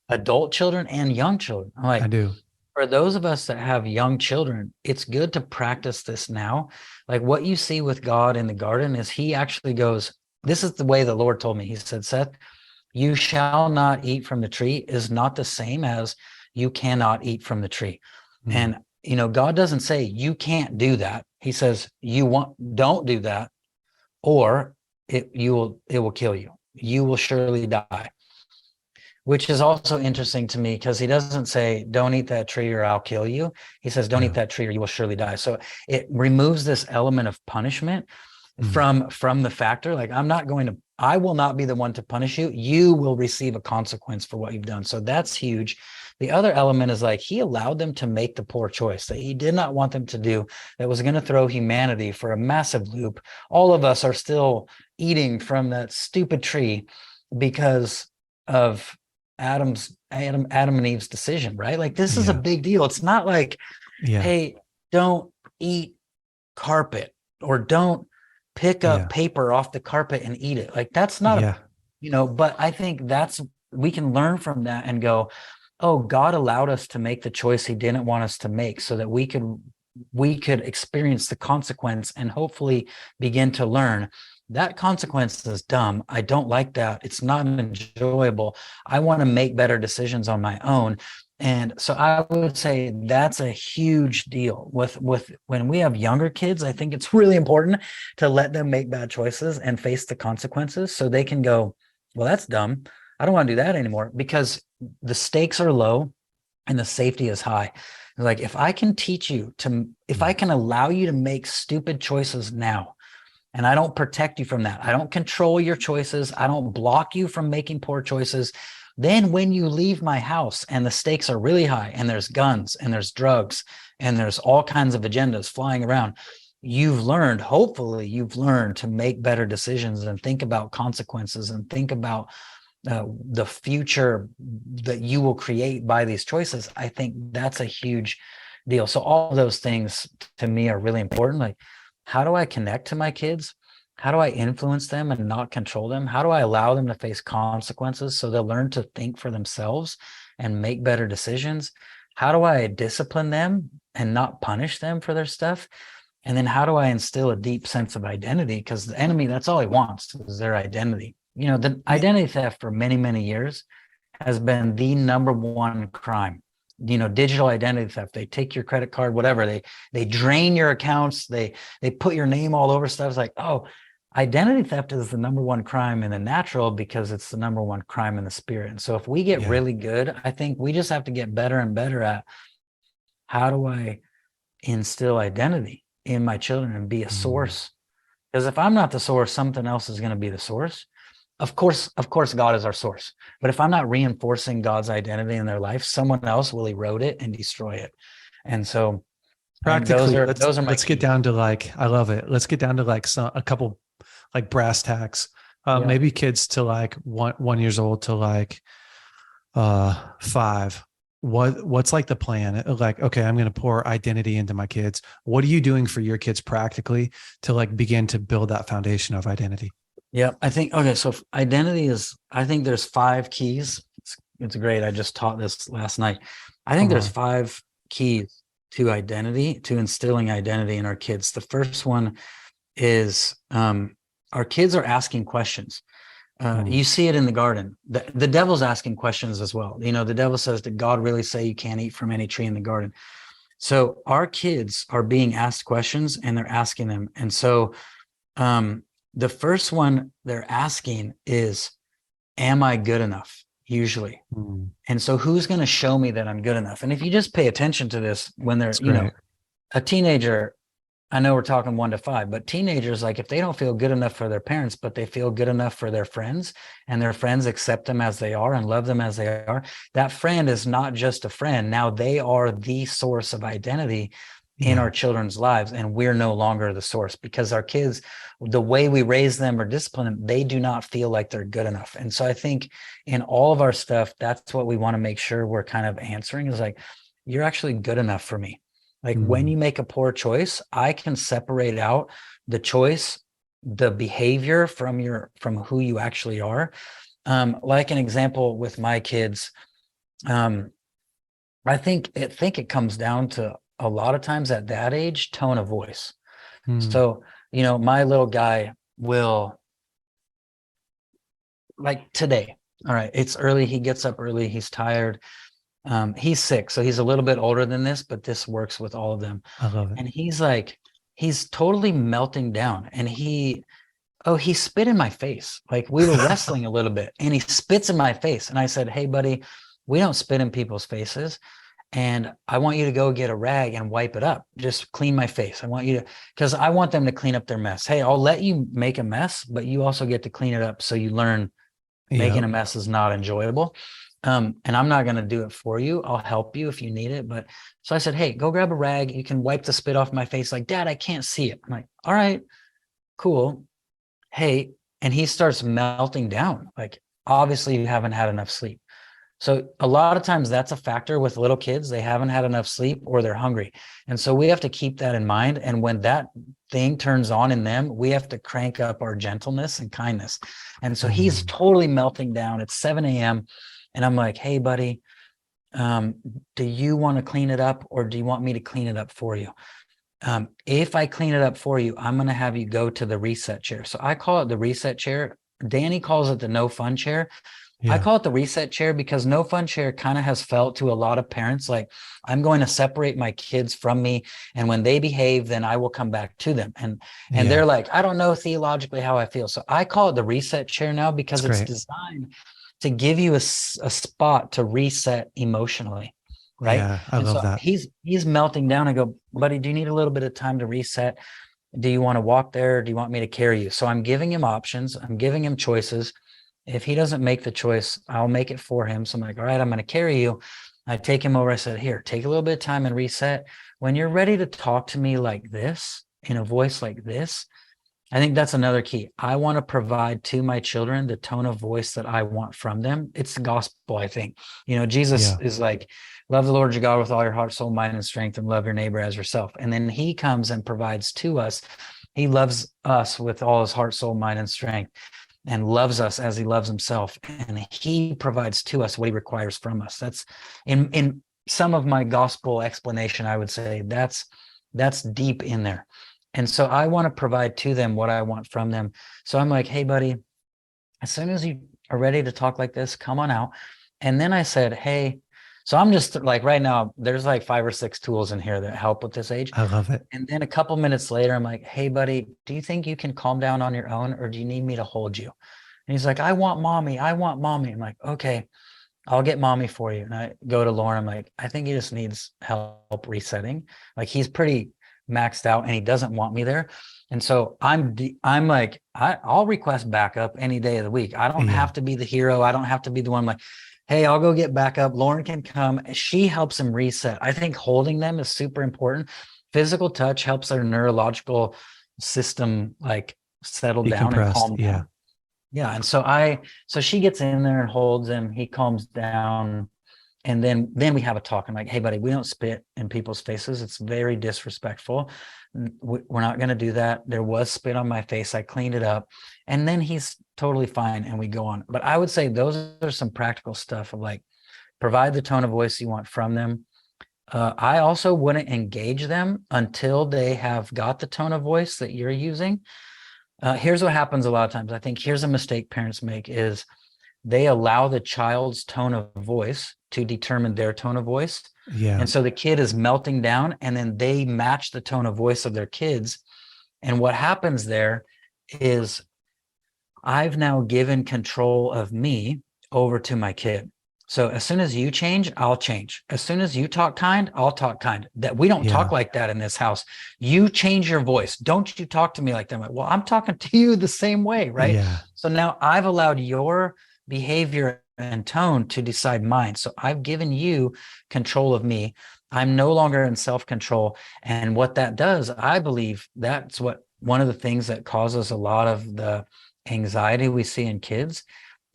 S2: adult children and young children.
S1: I do.
S2: For those of us that have young children, it's good to practice this now. Like what you see with God in the garden is he actually goes, this is the way the Lord told me. He said, Seth, you shall not eat from the tree is not the same as you cannot eat from the tree. And, God doesn't say you can't do that. He says, don't do that, or it will kill you. You will surely die. Which is also interesting to me because he doesn't say, don't eat that tree or I'll kill you. He says, don't eat that tree or you will surely die. So it removes this element of punishment from the factor. Like, I will not be the one to punish you. You will receive a consequence for what you've done. So that's huge. The other element is like, he allowed them to make the poor choice that he did not want them to do, that was going to throw humanity for a massive loop. All of us are still eating from that stupid tree because of Adam and Eve's decision, right? Like this is a big deal. It's not like, hey, don't eat carpet or don't pick up paper off the carpet and eat it. Like that's not, but I think we can learn from that and go, oh, God allowed us to make the choice he didn't want us to make so that we could experience the consequence and hopefully begin to learn. That consequence is dumb. I don't like that. It's not enjoyable. I want to make better decisions on my own. And so I would say that's a huge deal with when we have younger kids. I think it's really important to let them make bad choices and face the consequences so they can go, well, that's dumb. I don't want to do that anymore, because the stakes are low and the safety is high. Like if I can teach you if I can allow you to make stupid choices now, and I don't protect you from that, I don't control your choices, I don't block you from making poor choices, then when you leave my house and the stakes are really high and there's guns and there's drugs and there's all kinds of agendas flying around, hopefully you've learned to make better decisions and think about consequences and think about the future that you will create by these choices. I think that's a huge deal. So all of those things to me are really important. Like, how do I connect to my kids? How do I influence them and not control them? How do I allow them to face consequences so they'll learn to think for themselves and make better decisions? How do I discipline them and not punish them for their stuff? And then how do I instill a deep sense of identity? Because the enemy, that's all he wants is their identity. The identity theft for many, many years has been the number one crime. Digital identity theft. They take your credit card, whatever. They drain your accounts. They put your name all over stuff. It's like, oh, identity theft is the number one crime in the natural because it's the number one crime in the spirit. And so if we get really good, I think we just have to get better and better at how do I instill identity in my children and be a source? Because if I'm not the source, something else is going to be the source. Of course, God is our source. But if I'm not reinforcing God's identity in their life, someone else will erode it and destroy it. And so
S1: practically,
S2: let's
S1: get down to like, I love it. Let's get down to like a couple like brass tacks, maybe kids to like 1 years old to like 5. What's like the plan? Like, okay, I'm going to pour identity into my kids. What are you doing for your kids practically to like begin to build that foundation of identity?
S2: Yeah, I think, okay, so identity is, I think there's 5 keys. It's great. I just taught this last night. I think
S1: Come
S2: there's
S1: on.
S2: 5 keys to identity, to instilling identity in our kids. The first one is our kids are asking questions.
S1: Mm,
S2: You see it in the garden. The devil's asking questions as well. You know, the devil says, did God really say you can't eat from any tree in the garden? So our kids are being asked questions and they're asking them. And so the first one they're asking is, am I good enough? Usually.
S1: mm,
S2: And so who's going to show me that I'm good enough? And if you just pay attention to this when they're,
S1: it's great.
S2: a teenager, I know we're talking 1 to 5, but teenagers, like if they don't feel good enough for their parents, but they feel good enough for their friends and their friends accept them as they are and love them as they are, that friend is not just a friend. Now they are the source of identity in
S1: Yeah.
S2: our children's lives. And we're no longer the source because our kids, the way we raise them or discipline them, they do not feel like they're good enough. And so I think in all of our stuff, that's what we want to make sure we're kind of answering is like, you're actually good enough for me. Like when
S1: Mm,
S2: you make a poor choice, I can separate out the choice, the behavior from who you actually are. Like an example with my kids, I think it comes down to a lot of times at that age, tone of voice.
S1: mm,
S2: So, my little guy will, like today. All right, it's early. He gets up early. He's tired. He's sick, so he's a little bit older than this, but this works with all of them.
S1: I love it.
S2: And he's totally melting down. And he spit in my face. Like we were wrestling a little bit and he spits in my face. And I said, hey, buddy, we don't spit in people's faces. And I want you to go get a rag and wipe it up. Just clean my face. I want you to, because I want them to clean up their mess. Hey, I'll let you make a mess, but you also get to clean it up. So you learn making
S1: Yep.
S2: a mess is not enjoyable. And I'm not going to do it for you. I'll help you if you need it. But so I said, hey, go grab a rag. You can wipe the spit off my face. Like, Dad, I can't see it. I'm like, all right, cool. Hey, and he starts melting down. Like, obviously, you haven't had enough sleep. So a lot of times that's a factor with little kids. They haven't had enough sleep or they're hungry. And so we have to keep that in mind. And when that thing turns on in them, we have to crank up our gentleness and kindness. And so he's
S1: Mm,
S2: totally melting down. It's 7 a.m. And I'm like, hey, buddy, do you want to clean it up or do you want me to clean it up for you? If I clean it up for you, I'm going to have you go to the reset chair. So I call it the reset chair. Danny calls it the no fun chair. I
S1: yeah.
S2: call it the reset chair because no fun chair kind of has felt to a lot of parents like I'm going to separate my kids from me. And when they behave, then I will come back to them. And
S1: Yeah.
S2: they're like, I don't know theologically how I feel. So I call it the reset chair now
S1: It's
S2: because it's
S1: great.
S2: designed to give you a spot to reset emotionally. Right.
S1: Yeah. I
S2: And
S1: love
S2: so
S1: that.
S2: he's melting down. I go, buddy, do you need a little bit of time to reset? Do you want to walk there? Do you want me to carry you? So I'm giving him options. I'm giving him choices. If he doesn't make the choice, I'll make it for him. So I'm like, all right, I'm going to carry you. I take him over. I said, here, take a little bit of time and reset. When you're ready to talk to me like this, in a voice like this, I think that's another key. I want to provide to my children the tone of voice that I want from them. It's the gospel, I think. Jesus
S1: Yeah.
S2: is like, love the Lord your God with all your heart, soul, mind, and strength, and love your neighbor as yourself. And then he comes and provides to us. He loves us with all his heart, soul, mind, and strength, and loves us as he loves himself. And he provides to us what he requires from us. That's in some of my gospel explanation, I would say that's deep in there. And so I want to provide to them what I want from them. So I'm like, hey, buddy, as soon as you are ready to talk like this, come on out. And then I said, hey, so I'm just like right now, there's like 5 or 6 tools in here that help with this age.
S1: I love it.
S2: And then a couple minutes later, I'm like, hey, buddy, do you think you can calm down on your own or do you need me to hold you? And he's like, I want mommy. I want mommy. I'm like, okay, I'll get mommy for you. And I go to Lauren. I'm like, I think he just needs help resetting. Like he's pretty maxed out and he doesn't want me there. And so I'm like, I'll request backup any day of the week. I don't
S1: Yeah.
S2: have to be the hero. I don't have to be the one like, hey, I'll go get backup. Lauren can come. She helps him reset. I think holding them is super important. Physical touch helps their neurological system like settle down and
S1: Decompressed.
S2: calm
S1: Yeah.
S2: down. Yeah. And so she gets in there and holds him. He calms down. And then we have a talk. I'm like, hey, buddy, we don't spit in people's faces. It's very disrespectful. We're not going to do that. There was spit on my face. I cleaned it up. And then he's totally fine. And we go on. But I would say those are some practical stuff of like, provide the tone of voice you want from them. I also wouldn't engage them until they have got the tone of voice that you're using. Here's what happens a lot of times. I think here's a mistake parents make is they allow the child's tone of voice to determine their tone of voice.
S1: Yeah.
S2: And so the kid is melting down and then they match the tone of voice of their kids. And what happens there is I've now given control of me over to my kid. So as soon as you change, I'll change. As soon as you talk kind, I'll talk kind. That we don't talk like that in this house. You change your voice. Don't you talk to me like that. I'm like, well, I'm talking to you the same way, right?
S1: Yeah.
S2: So now I've allowed your behavior and tone to decide mine. So I've given you control of me. I'm no longer in self-control. And what that does, I believe that's what one of the things that causes a lot of the anxiety we see in kids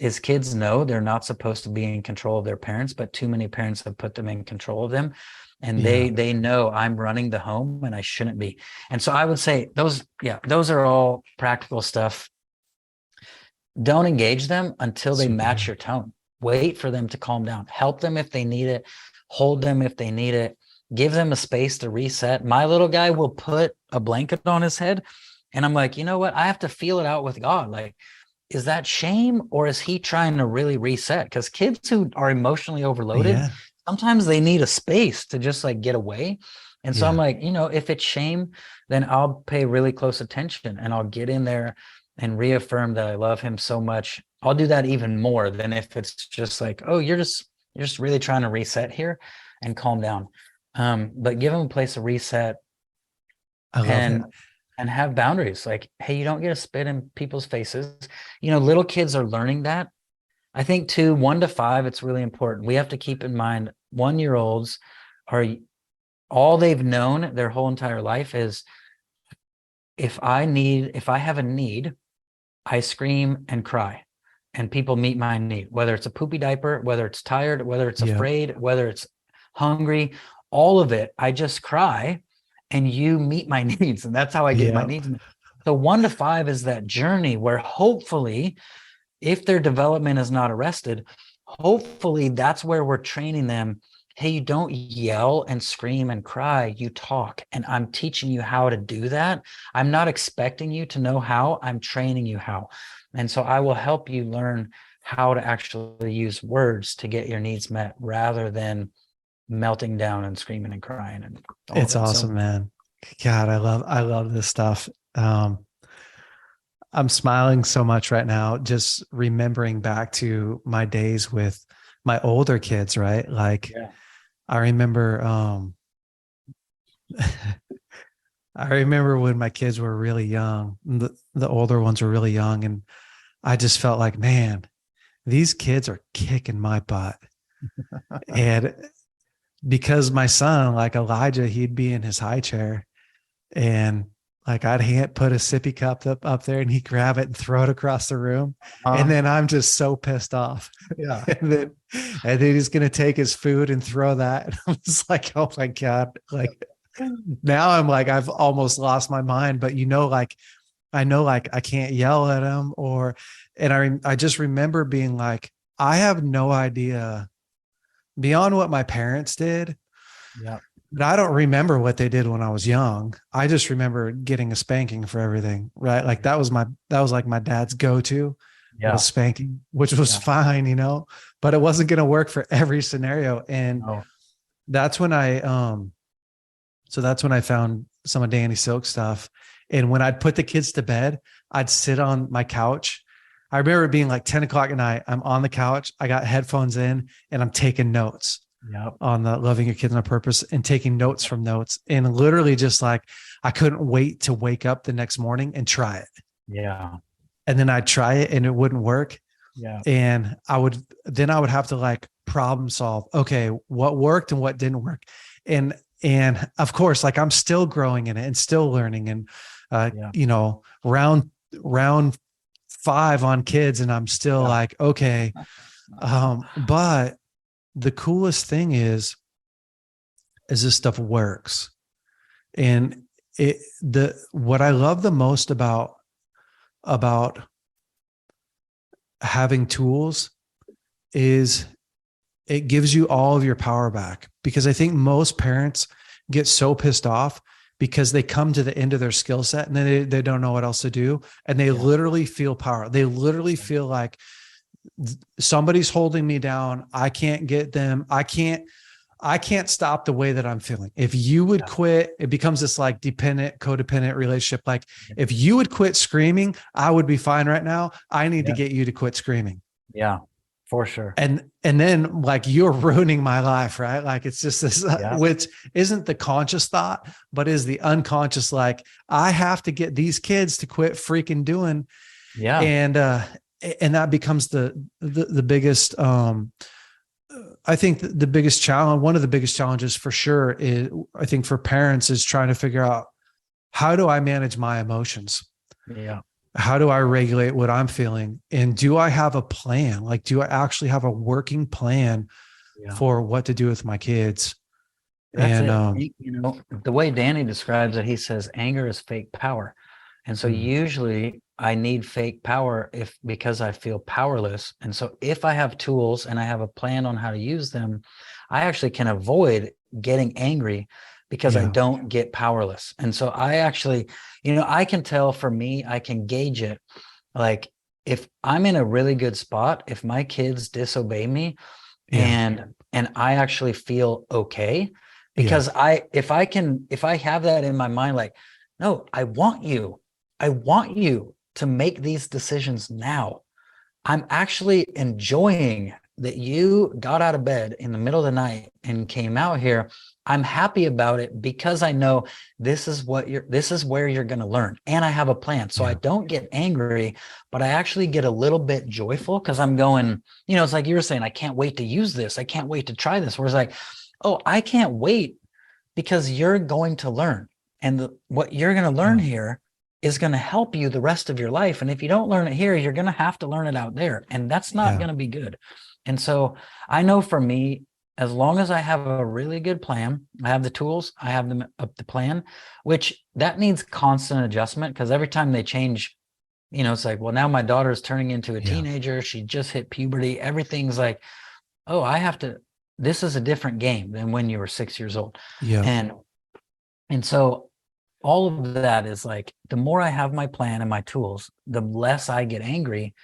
S2: is kids know they're not supposed to be in control of their parents, but too many parents have put them in control of them. And they know I'm running the home and I shouldn't be. And so I would say those are all practical stuff. Don't engage them until they match your tone. Wait for them to calm down. Help them if they need it. Hold them if they need it. Give them a space to reset. My little guy will put a blanket on his head. And I'm like, you know what? I have to feel it out with God. Like, is that shame or is he trying to really reset? Because kids who are emotionally overloaded, sometimes they need a space to just like get away. And so I'm like, you know, if it's shame, then I'll pay really close attention and I'll get in there and reaffirm that I love him so much. I'll do that even more than if it's just like, oh, you're just really trying to reset here and calm down. But give him a place to reset.
S1: I love it.
S2: And have boundaries. Like, hey, you don't get to spit in people's faces. You know, little kids are learning that. I think too, 1 to 5, it's really important. We have to keep in mind 1-year-olds are all they've known their whole entire life is if I have a need, I scream and cry and people meet my need, whether it's a poopy diaper, whether it's tired, whether it's afraid, whether it's hungry, all of it. I just cry and you meet my needs. And that's how I get my needs met. So 1 to 5 is that journey where hopefully if their development is not arrested, hopefully that's where we're training them. Hey, you don't yell and scream and cry, you talk. And I'm teaching you how to do that. I'm not expecting you to know how, I'm training you how. And so I will help you learn how to actually use words to get your needs met rather than melting down and screaming and crying. And
S1: it's awesome, man. God, I love this stuff. I'm smiling so much right now, just remembering back to my days with my older kids, right? Like I remember, I remember when my kids were really young, the older ones were really young. And I just felt like, man, these kids are kicking my butt. And because my son, like Elijah, he'd be in his high chair and like I'd put a sippy cup up there and he'd grab it and throw it across the room. And then I'm just so pissed off. and then he's going to take his food and throw that. And I'm just like, oh my God. Like now I'm like, I've almost lost my mind, but you know, like, I know, like I can't yell at him I just remember being like, I have no idea beyond what my parents did. But I don't remember what they did when I was young. I just remember getting a spanking for everything, right? Like that was like my dad's go-to was spanking, which was fine, you know, but it wasn't going to work for every scenario. And that's when that's when I found some of Danny Silk stuff. And when I'd put the kids to bed, I'd sit on my couch. I remember it being like 10 o'clock at night. I'm on the couch. I got headphones in and I'm taking notes on the loving your kids on purpose and taking notes from notes. And literally just like, I couldn't wait to wake up the next morning and try it. And then I'd try it and it wouldn't work. And I would have to like problem solve. Okay. What worked and what didn't work. And of course, like I'm still growing in it and still learning and, you know, round 5 on kids. And I'm still like, okay. But the coolest thing is this stuff works. And what I love the most about having tools is it gives you all of your power back, because I think most parents get so pissed off because they come to the end of their skill set and then they don't know what else to do. And they literally feel power. They literally feel like somebody's holding me down. I can't get them. I can't stop the way that I'm feeling. If you would quit, it becomes this like codependent relationship. Like if you would quit screaming, I would be fine right now. I need to get you to quit screaming.
S2: Yeah, for sure.
S1: And then like you're ruining my life, right? Like it's just this, which isn't the conscious thought, but is the unconscious. Like I have to get these kids to quit freaking doing.
S2: Yeah.
S1: And that becomes the biggest, I think the biggest challenge, one of the biggest challenges for sure is, I think for parents, is trying to figure out, how do I manage my emotions?
S2: Yeah.
S1: How do I regulate what I'm feeling? And do I have a plan? Like, do I actually have a working plan for what to do with my kids?
S2: That's it. You know, the way Danny describes it, he says anger is fake power. And so usually I need fake power because I feel powerless. And so if I have tools and I have a plan on how to use them, I actually can avoid getting angry because I don't get powerless. And so I actually, you know, I can tell, for me, I can gauge it. Like if I'm in a really good spot, if my kids disobey me and I actually feel okay, because if I have that in my mind, like, no, I want you to make these decisions now. I'm actually enjoying that you got out of bed in the middle of the night and came out here. I'm happy about it because I know this is where you're going to learn. And I have a plan. So I don't get angry, but I actually get a little bit joyful because I'm going, you know, it's like you were saying, I can't wait to use this. I can't wait to try this. Whereas like, oh, I can't wait because you're going to learn. And what you're going to learn here is going to help you the rest of your life. And if you don't learn it here, you're going to have to learn it out there. And that's not going to be good. And so I know for me, as long as I have a really good plan, I have the tools, I have them up the plan, which that needs constant adjustment, because every time they change, you know, it's like, well, now my daughter's turning into a teenager. She just hit puberty. Everything's like, oh, this is a different game than when you were 6 years old. And so all of that is like, the more I have my plan and my tools, the less I get angry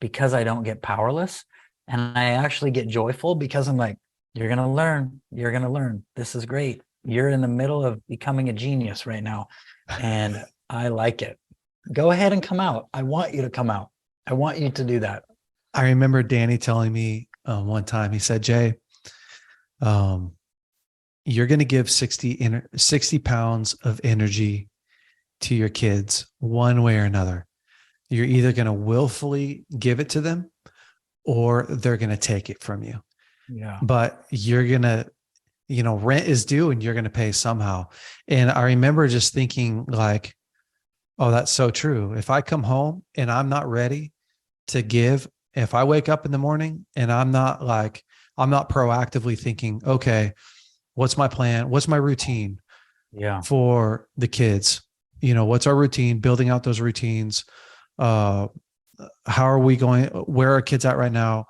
S2: because I don't get powerless. And I actually get joyful because I'm like, you're going to learn. You're going to learn. This is great. You're in the middle of becoming a genius right now. And I like it. Go ahead and come out. I want you to come out. I want you to do that.
S1: I remember Danny telling me one time, he said, Jay, you're going to give 60 pounds of energy to your kids one way or another. You're either going to willfully give it to them or they're going to take it from you. But you're going to, you know, rent is due and you're going to pay somehow. And I remember just thinking like, oh, that's so true. If I come home and I'm not ready to give, if I wake up in the morning and I'm not proactively thinking, okay, what's my plan? What's my routine for the kids? You know, what's our routine? Building out those routines. How are we going? Where are kids at right now?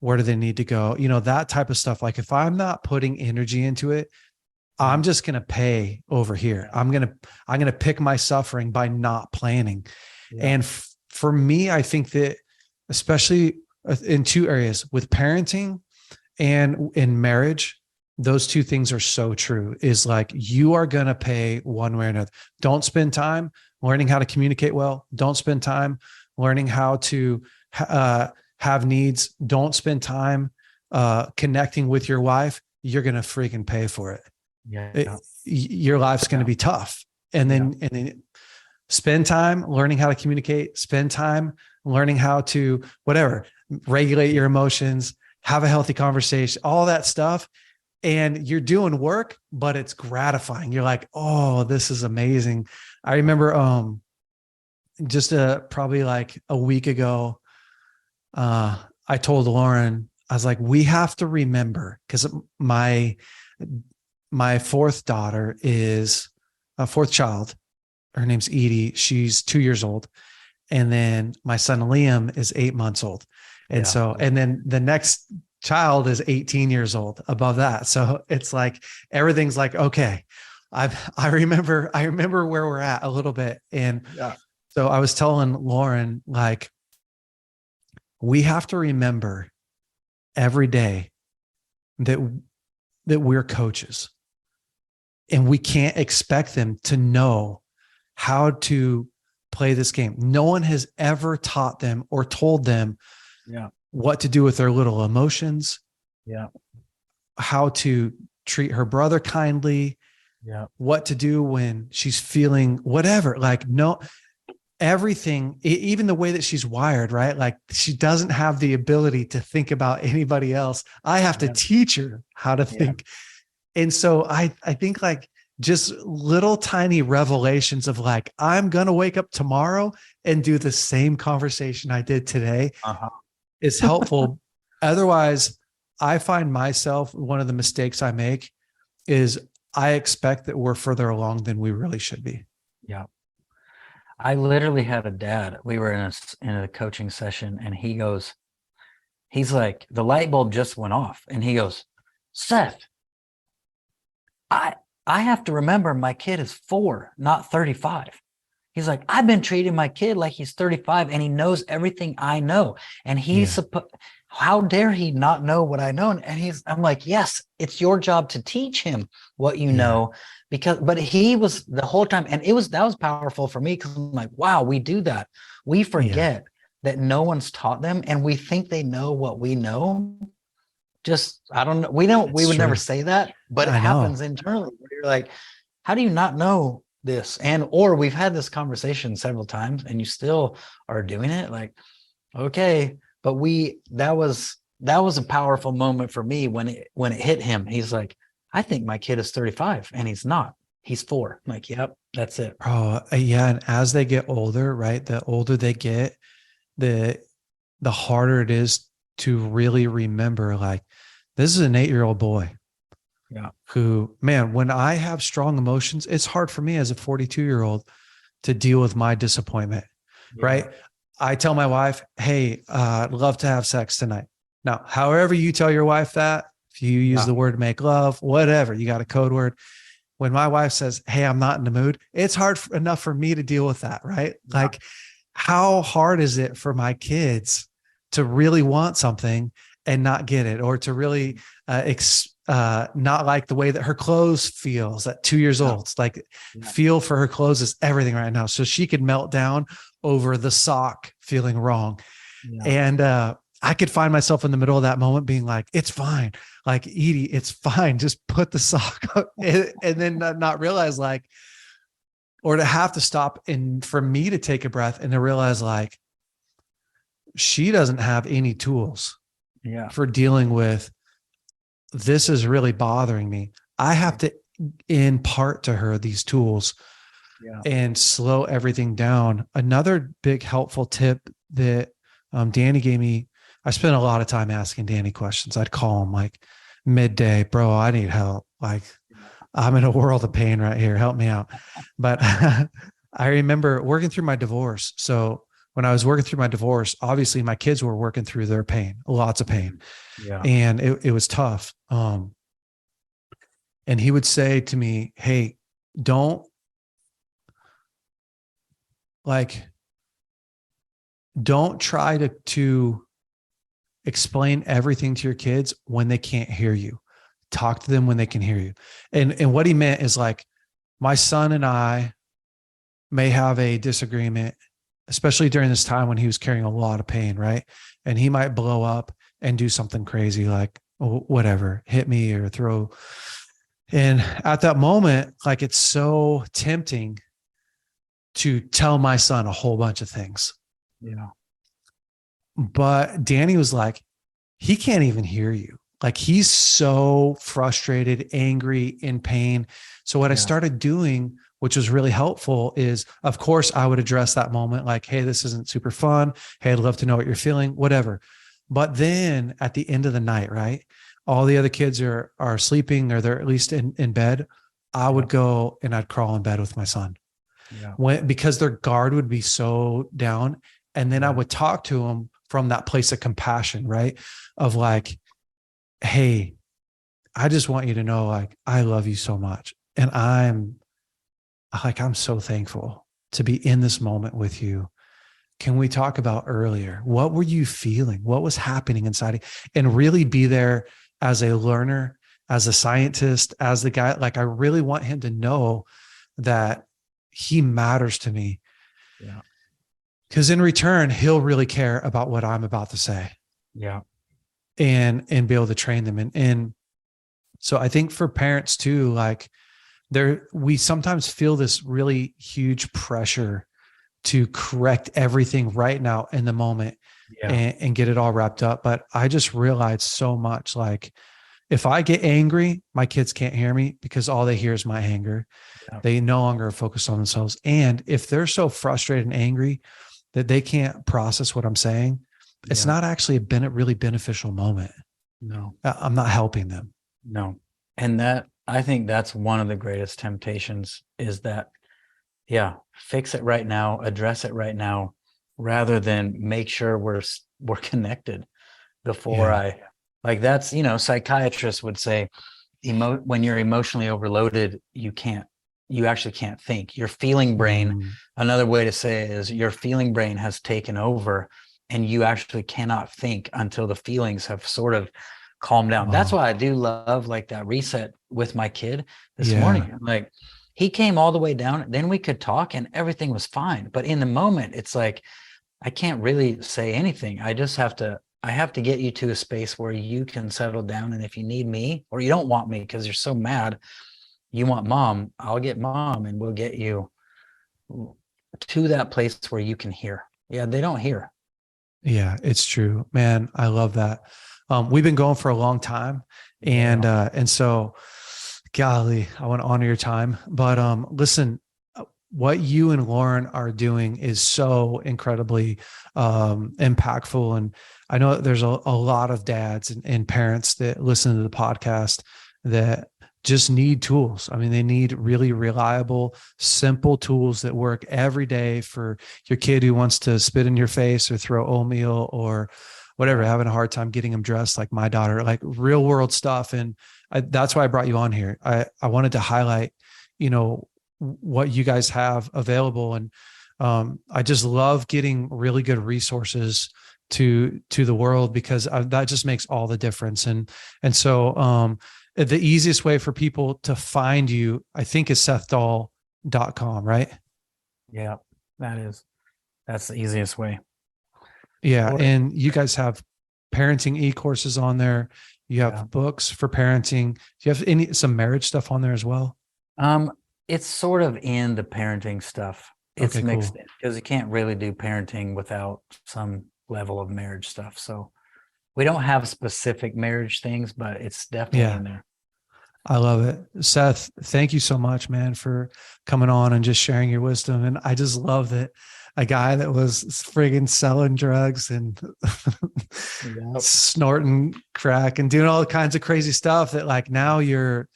S1: Where do they need to go? You know, that type of stuff. Like if I'm not putting energy into it, I'm just going to pay over here. I'm going to pick my suffering by not planning. And for me, I think that especially in two areas, with parenting and in marriage, those two things are so true. Is like, you are going to pay one way or another. Don't spend time learning how to communicate well. Don't spend time learning how to have needs. Don't spend time connecting with your wife. You're going to freaking pay for it. Your life's going to be tough. And then spend time learning how to communicate, spend time learning how to regulate your emotions, have a healthy conversation, all that stuff. And you're doing work, but it's gratifying. You're like, oh, this is amazing. I remember just probably like a week ago, I told Lauren, I was like, we have to remember, because my fourth daughter is a fourth child. Her name's Edie. She's 2 years old. And then my son Liam is 8 months old. And so, and then the next child is 18 years old above that. So it's like, everything's like, okay, I remember where we're at a little bit. And so I was telling Lauren, like, we have to remember every day that we're coaches, and we can't expect them to know how to play this game. No one has ever taught them or told them what to do with their little emotions, how to treat her brother kindly, what to do when she's feeling whatever. Like, no, everything, even the way that she's wired, right? Like, she doesn't have the ability to think about anybody else. I have to teach her how to think. And so I think, like, just little tiny revelations of, like, I'm going to wake up tomorrow and do the same conversation I did today is helpful. Otherwise, I find myself, one of the mistakes I make is I expect that we're further along than we really should be.
S2: Yeah. I literally had a dad. We were in a coaching session, and he's like, the light bulb just went off, and he goes, Seth, I have to remember my kid is 4, not 35. He's like, I've been treating my kid like he's 35, and he knows everything I know. And he's how dare he not know what I know? And I'm like, yes, it's your job to teach him what you know. But he was the whole time, and that was powerful for me, because I'm like, wow, we do that. We forget that no one's taught them, and we think they know what we know. Just, I don't know. We would never say that, but it happens internally where you're like, how do you not know this? Or we've had this conversation several times, and you still are doing it. Like, okay, but that was a powerful moment for me when it hit him. He's like, I think my kid is 35, and he's not. He's 4. I'm like, yep, that's it.
S1: Oh, yeah. And as they get older, right, the older they get, the harder it is to really remember, like, this is an 8-year-old boy. Who, man, when I have strong emotions, it's hard for me as a 42-year-old to deal with my disappointment. Right. I tell my wife, hey, I'd love to have sex tonight. Now, however you tell your wife that, if you use the word make love, whatever, you got a code word. When my wife says, hey, I'm not in the mood, it's hard enough for me to deal with that. Right. Like, how hard is it for my kids to really want something and not get it, or to really not like the way that her clothes feels at 2 years old? It's like, feel for her clothes is everything right now. So she could melt down over the sock feeling wrong. And I could find myself in the middle of that moment being like, it's fine. Like, Edie, it's fine. Just put the sock up, and then not realize, like, or to have to stop and for me to take a breath and to realize, like, she doesn't have any tools for dealing with, this is really bothering me. I have to impart to her these tools and slow everything down. Another big helpful tip that Danny gave me, I spent a lot of time asking Danny questions. I'd call him like midday, bro, I need help. Like, I'm in a world of pain right here. Help me out. But I remember working through my divorce. So when I was working through my divorce, obviously my kids were working through their pain, lots of pain. And it was tough. And he would say to me, hey, don't try to explain everything to your kids when they can't hear you. Talk to them when they can hear you. And what he meant is, like, my son and I may have a disagreement, especially during this time when he was carrying a lot of pain, right? And he might blow up and do something crazy, like, whatever, hit me or throw. And at that moment, like, it's so tempting to tell my son a whole bunch of things. But Danny was like, he can't even hear you. Like, he's so frustrated, angry, in pain. So what I started doing, which was really helpful, is, of course, I would address that moment like, hey, this isn't super fun. Hey, I'd love to know what you're feeling, whatever. But then at the end of the night, right, all the other kids are sleeping, or they're at least in bed. I would go and I'd crawl in bed with my son,
S2: Yeah.
S1: because their guard would be so down. And then I would talk to him from that place of compassion, right? Of like, hey, I just want you to know, like, I love you so much. And I'm so thankful to be in this moment with you. Can we talk about earlier? What were you feeling? What was happening inside? And really be there as a learner, as a scientist, as the guy. Like, I really want him to know that he matters to me.
S2: Yeah.
S1: Because in return, he'll really care about what I'm about to say.
S2: Yeah.
S1: And be able to train them. And so I think for parents too, like, we sometimes feel this really huge pressure to correct everything right now in the moment, and get it all wrapped up. But I just realized so much, like, if I get angry, my kids can't hear me because all they hear is my anger.
S2: Yeah.
S1: They no longer focus on themselves. And if they're so frustrated and angry that they can't process what I'm saying, it's not actually a really beneficial moment.
S2: No,
S1: I'm not helping them.
S2: no. And I think that's one of the greatest temptations, is that, fix it right now, address it right now, rather than make sure we're connected before like, that's, psychiatrists would say, when you're emotionally overloaded, you actually can't think. Your feeling brain, another way to say it is, your feeling brain has taken over, and you actually cannot think until the feelings have sort of calmed down. That's why I do love, like, that reset with my kid this morning. Like, he came all the way down, then we could talk and everything was fine. But in the moment, it's like, I can't really say anything. I have to get you to a space where you can settle down. And if you need me, or you don't want me because you're so mad, you want mom, I'll get mom, and we'll get you to that place where you can hear. Yeah, they don't hear.
S1: Yeah, it's true, man. I love that. We've been going for a long time, and so, golly, I want to honor your time. But listen, what you and Lauren are doing is so incredibly impactful. And I know that there's a lot of dads and parents that listen to the podcast that just need tools. I mean, they need really reliable, simple tools that work every day for your kid who wants to spit in your face or throw oatmeal or whatever, having a hard time getting them dressed, like my daughter, like real world stuff. And that's why I brought you on here. I wanted to highlight, what you guys have available. And I just love getting really good resources to the world, because that just makes all the difference. And so the easiest way for people to find you, I think, is SethDahl.com, right?
S2: Yeah, that's the easiest way.
S1: Yeah. And you guys have parenting e-courses on there. You have books for parenting. Do you have some marriage stuff on there as well?
S2: It's sort of in the parenting stuff. It's
S1: Okay,
S2: mixed
S1: cool.
S2: in, because you can't really do parenting without some level of marriage stuff. So we don't have specific marriage things, but it's definitely in there.
S1: I love it. Seth, thank you so much, man, for coming on and just sharing your wisdom. And I just love that a guy that was friggin' selling drugs and snorting crack and doing all kinds of crazy stuff, that, like, now you're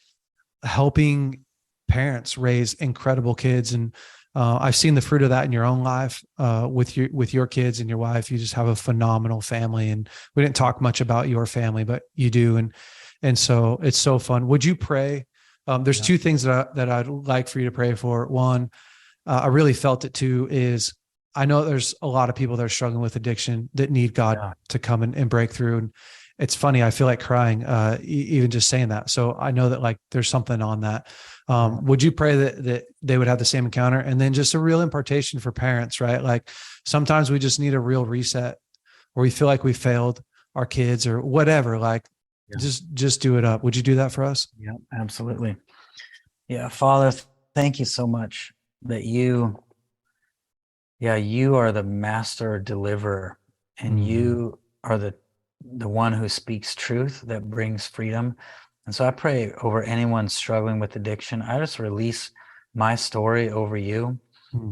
S1: helping parents raise incredible kids. And I've seen the fruit of that in your own life, with your kids and your wife. You just have a phenomenal family. And we didn't talk much about your family, but you do. And so it's so fun. Would you pray? There's two things that I'd like for you to pray for. One, I really felt it too, is I know there's a lot of people that are struggling with addiction that need God to come and break through. And it's funny, I feel like crying, even just saying that. So I know that, like, there's something on that. Would you pray that they would have the same encounter? And then just a real impartation for parents, right? Like, sometimes we just need a real reset, or we feel like we failed our kids or whatever. Like, just do it up. Would you do that for us?
S2: Yeah, absolutely. Yeah. Father, thank you so much that you are the master deliverer, and you are the one who speaks truth that brings freedom. And so I pray over anyone struggling with addiction. I just release my story over you.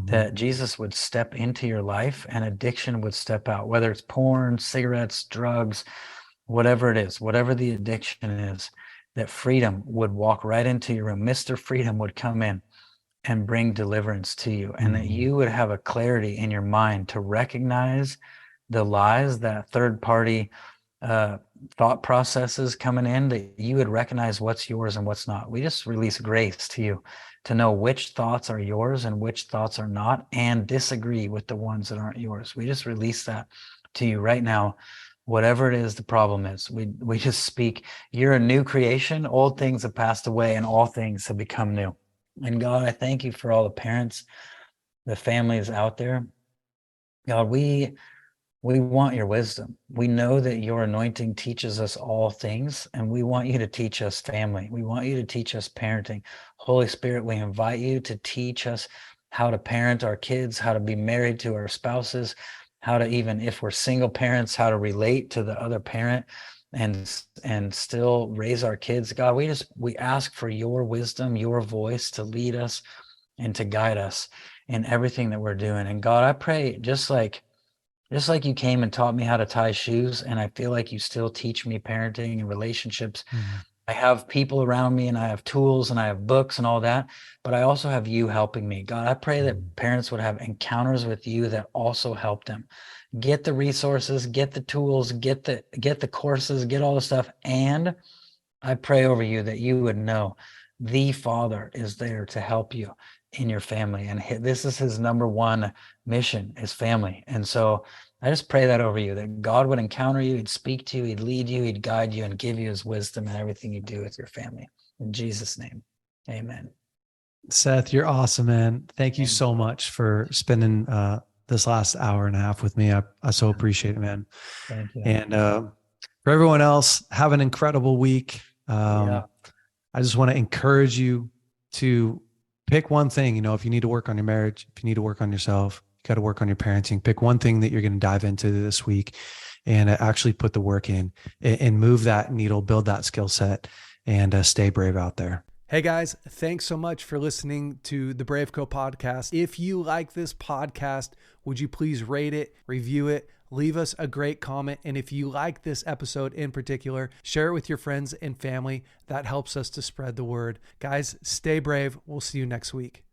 S2: that Jesus would step into your life and addiction would step out, whether it's porn, cigarettes, drugs, whatever it is, whatever the addiction is, that freedom would walk right into your room. Mr. Freedom would come in and bring deliverance to you, and that you would have a clarity in your mind to recognize the lies, that third party thought processes coming in, that you would recognize what's yours and what's not. We just release grace to you to know which thoughts are yours and which thoughts are not, and disagree with the ones that aren't yours. We just release that to you right now. Whatever it is the problem is, we just speak, you're a new creation, old things have passed away and all things have become new. And God, I thank you for all the parents, the families out there. God, we want your wisdom. We know that your anointing teaches us all things, and we want you to teach us family. We want you to teach us parenting. Holy Spirit, we invite you to teach us how to parent our kids, how to be married to our spouses, how to, even if we're single parents, how to relate to the other parent and still raise our kids. God, we ask for your wisdom, your voice to lead us and to guide us in everything that we're doing. And God, I pray just like you came and taught me how to tie shoes, and I feel like you still teach me parenting and relationships. I have people around me and I have tools and I have books and all that, but I also have you helping me. God, I pray that parents would have encounters with you that also help them get the resources, get the tools, get the courses, get all the stuff. And I pray over you that you would know the Father is there to help you in your family. And this is his number one mission, is family. And so I just pray that over you, that God would encounter you, he'd speak to you, he'd lead you, he'd guide you, and give you his wisdom in everything you do with your family. In Jesus' name, amen.
S1: Seth, you're awesome, man. Thank you so much for spending this last hour and a half with me. I so appreciate it, man.
S2: Thank you.
S1: And for everyone else, have an incredible week. I just want to encourage you to pick one thing. You know, if you need to work on your marriage, if you need to work on yourself, you got to work on your parenting. Pick one thing that you're going to dive into this week and actually put the work in and move that needle, build that skill set, and stay brave out there. Hey guys, thanks so much for listening to the BraveCo podcast. If you like this podcast, would you please rate it, review it, leave us a great comment. And if you like this episode in particular, share it with your friends and family. That helps us to spread the word. Guys, stay brave. We'll see you next week.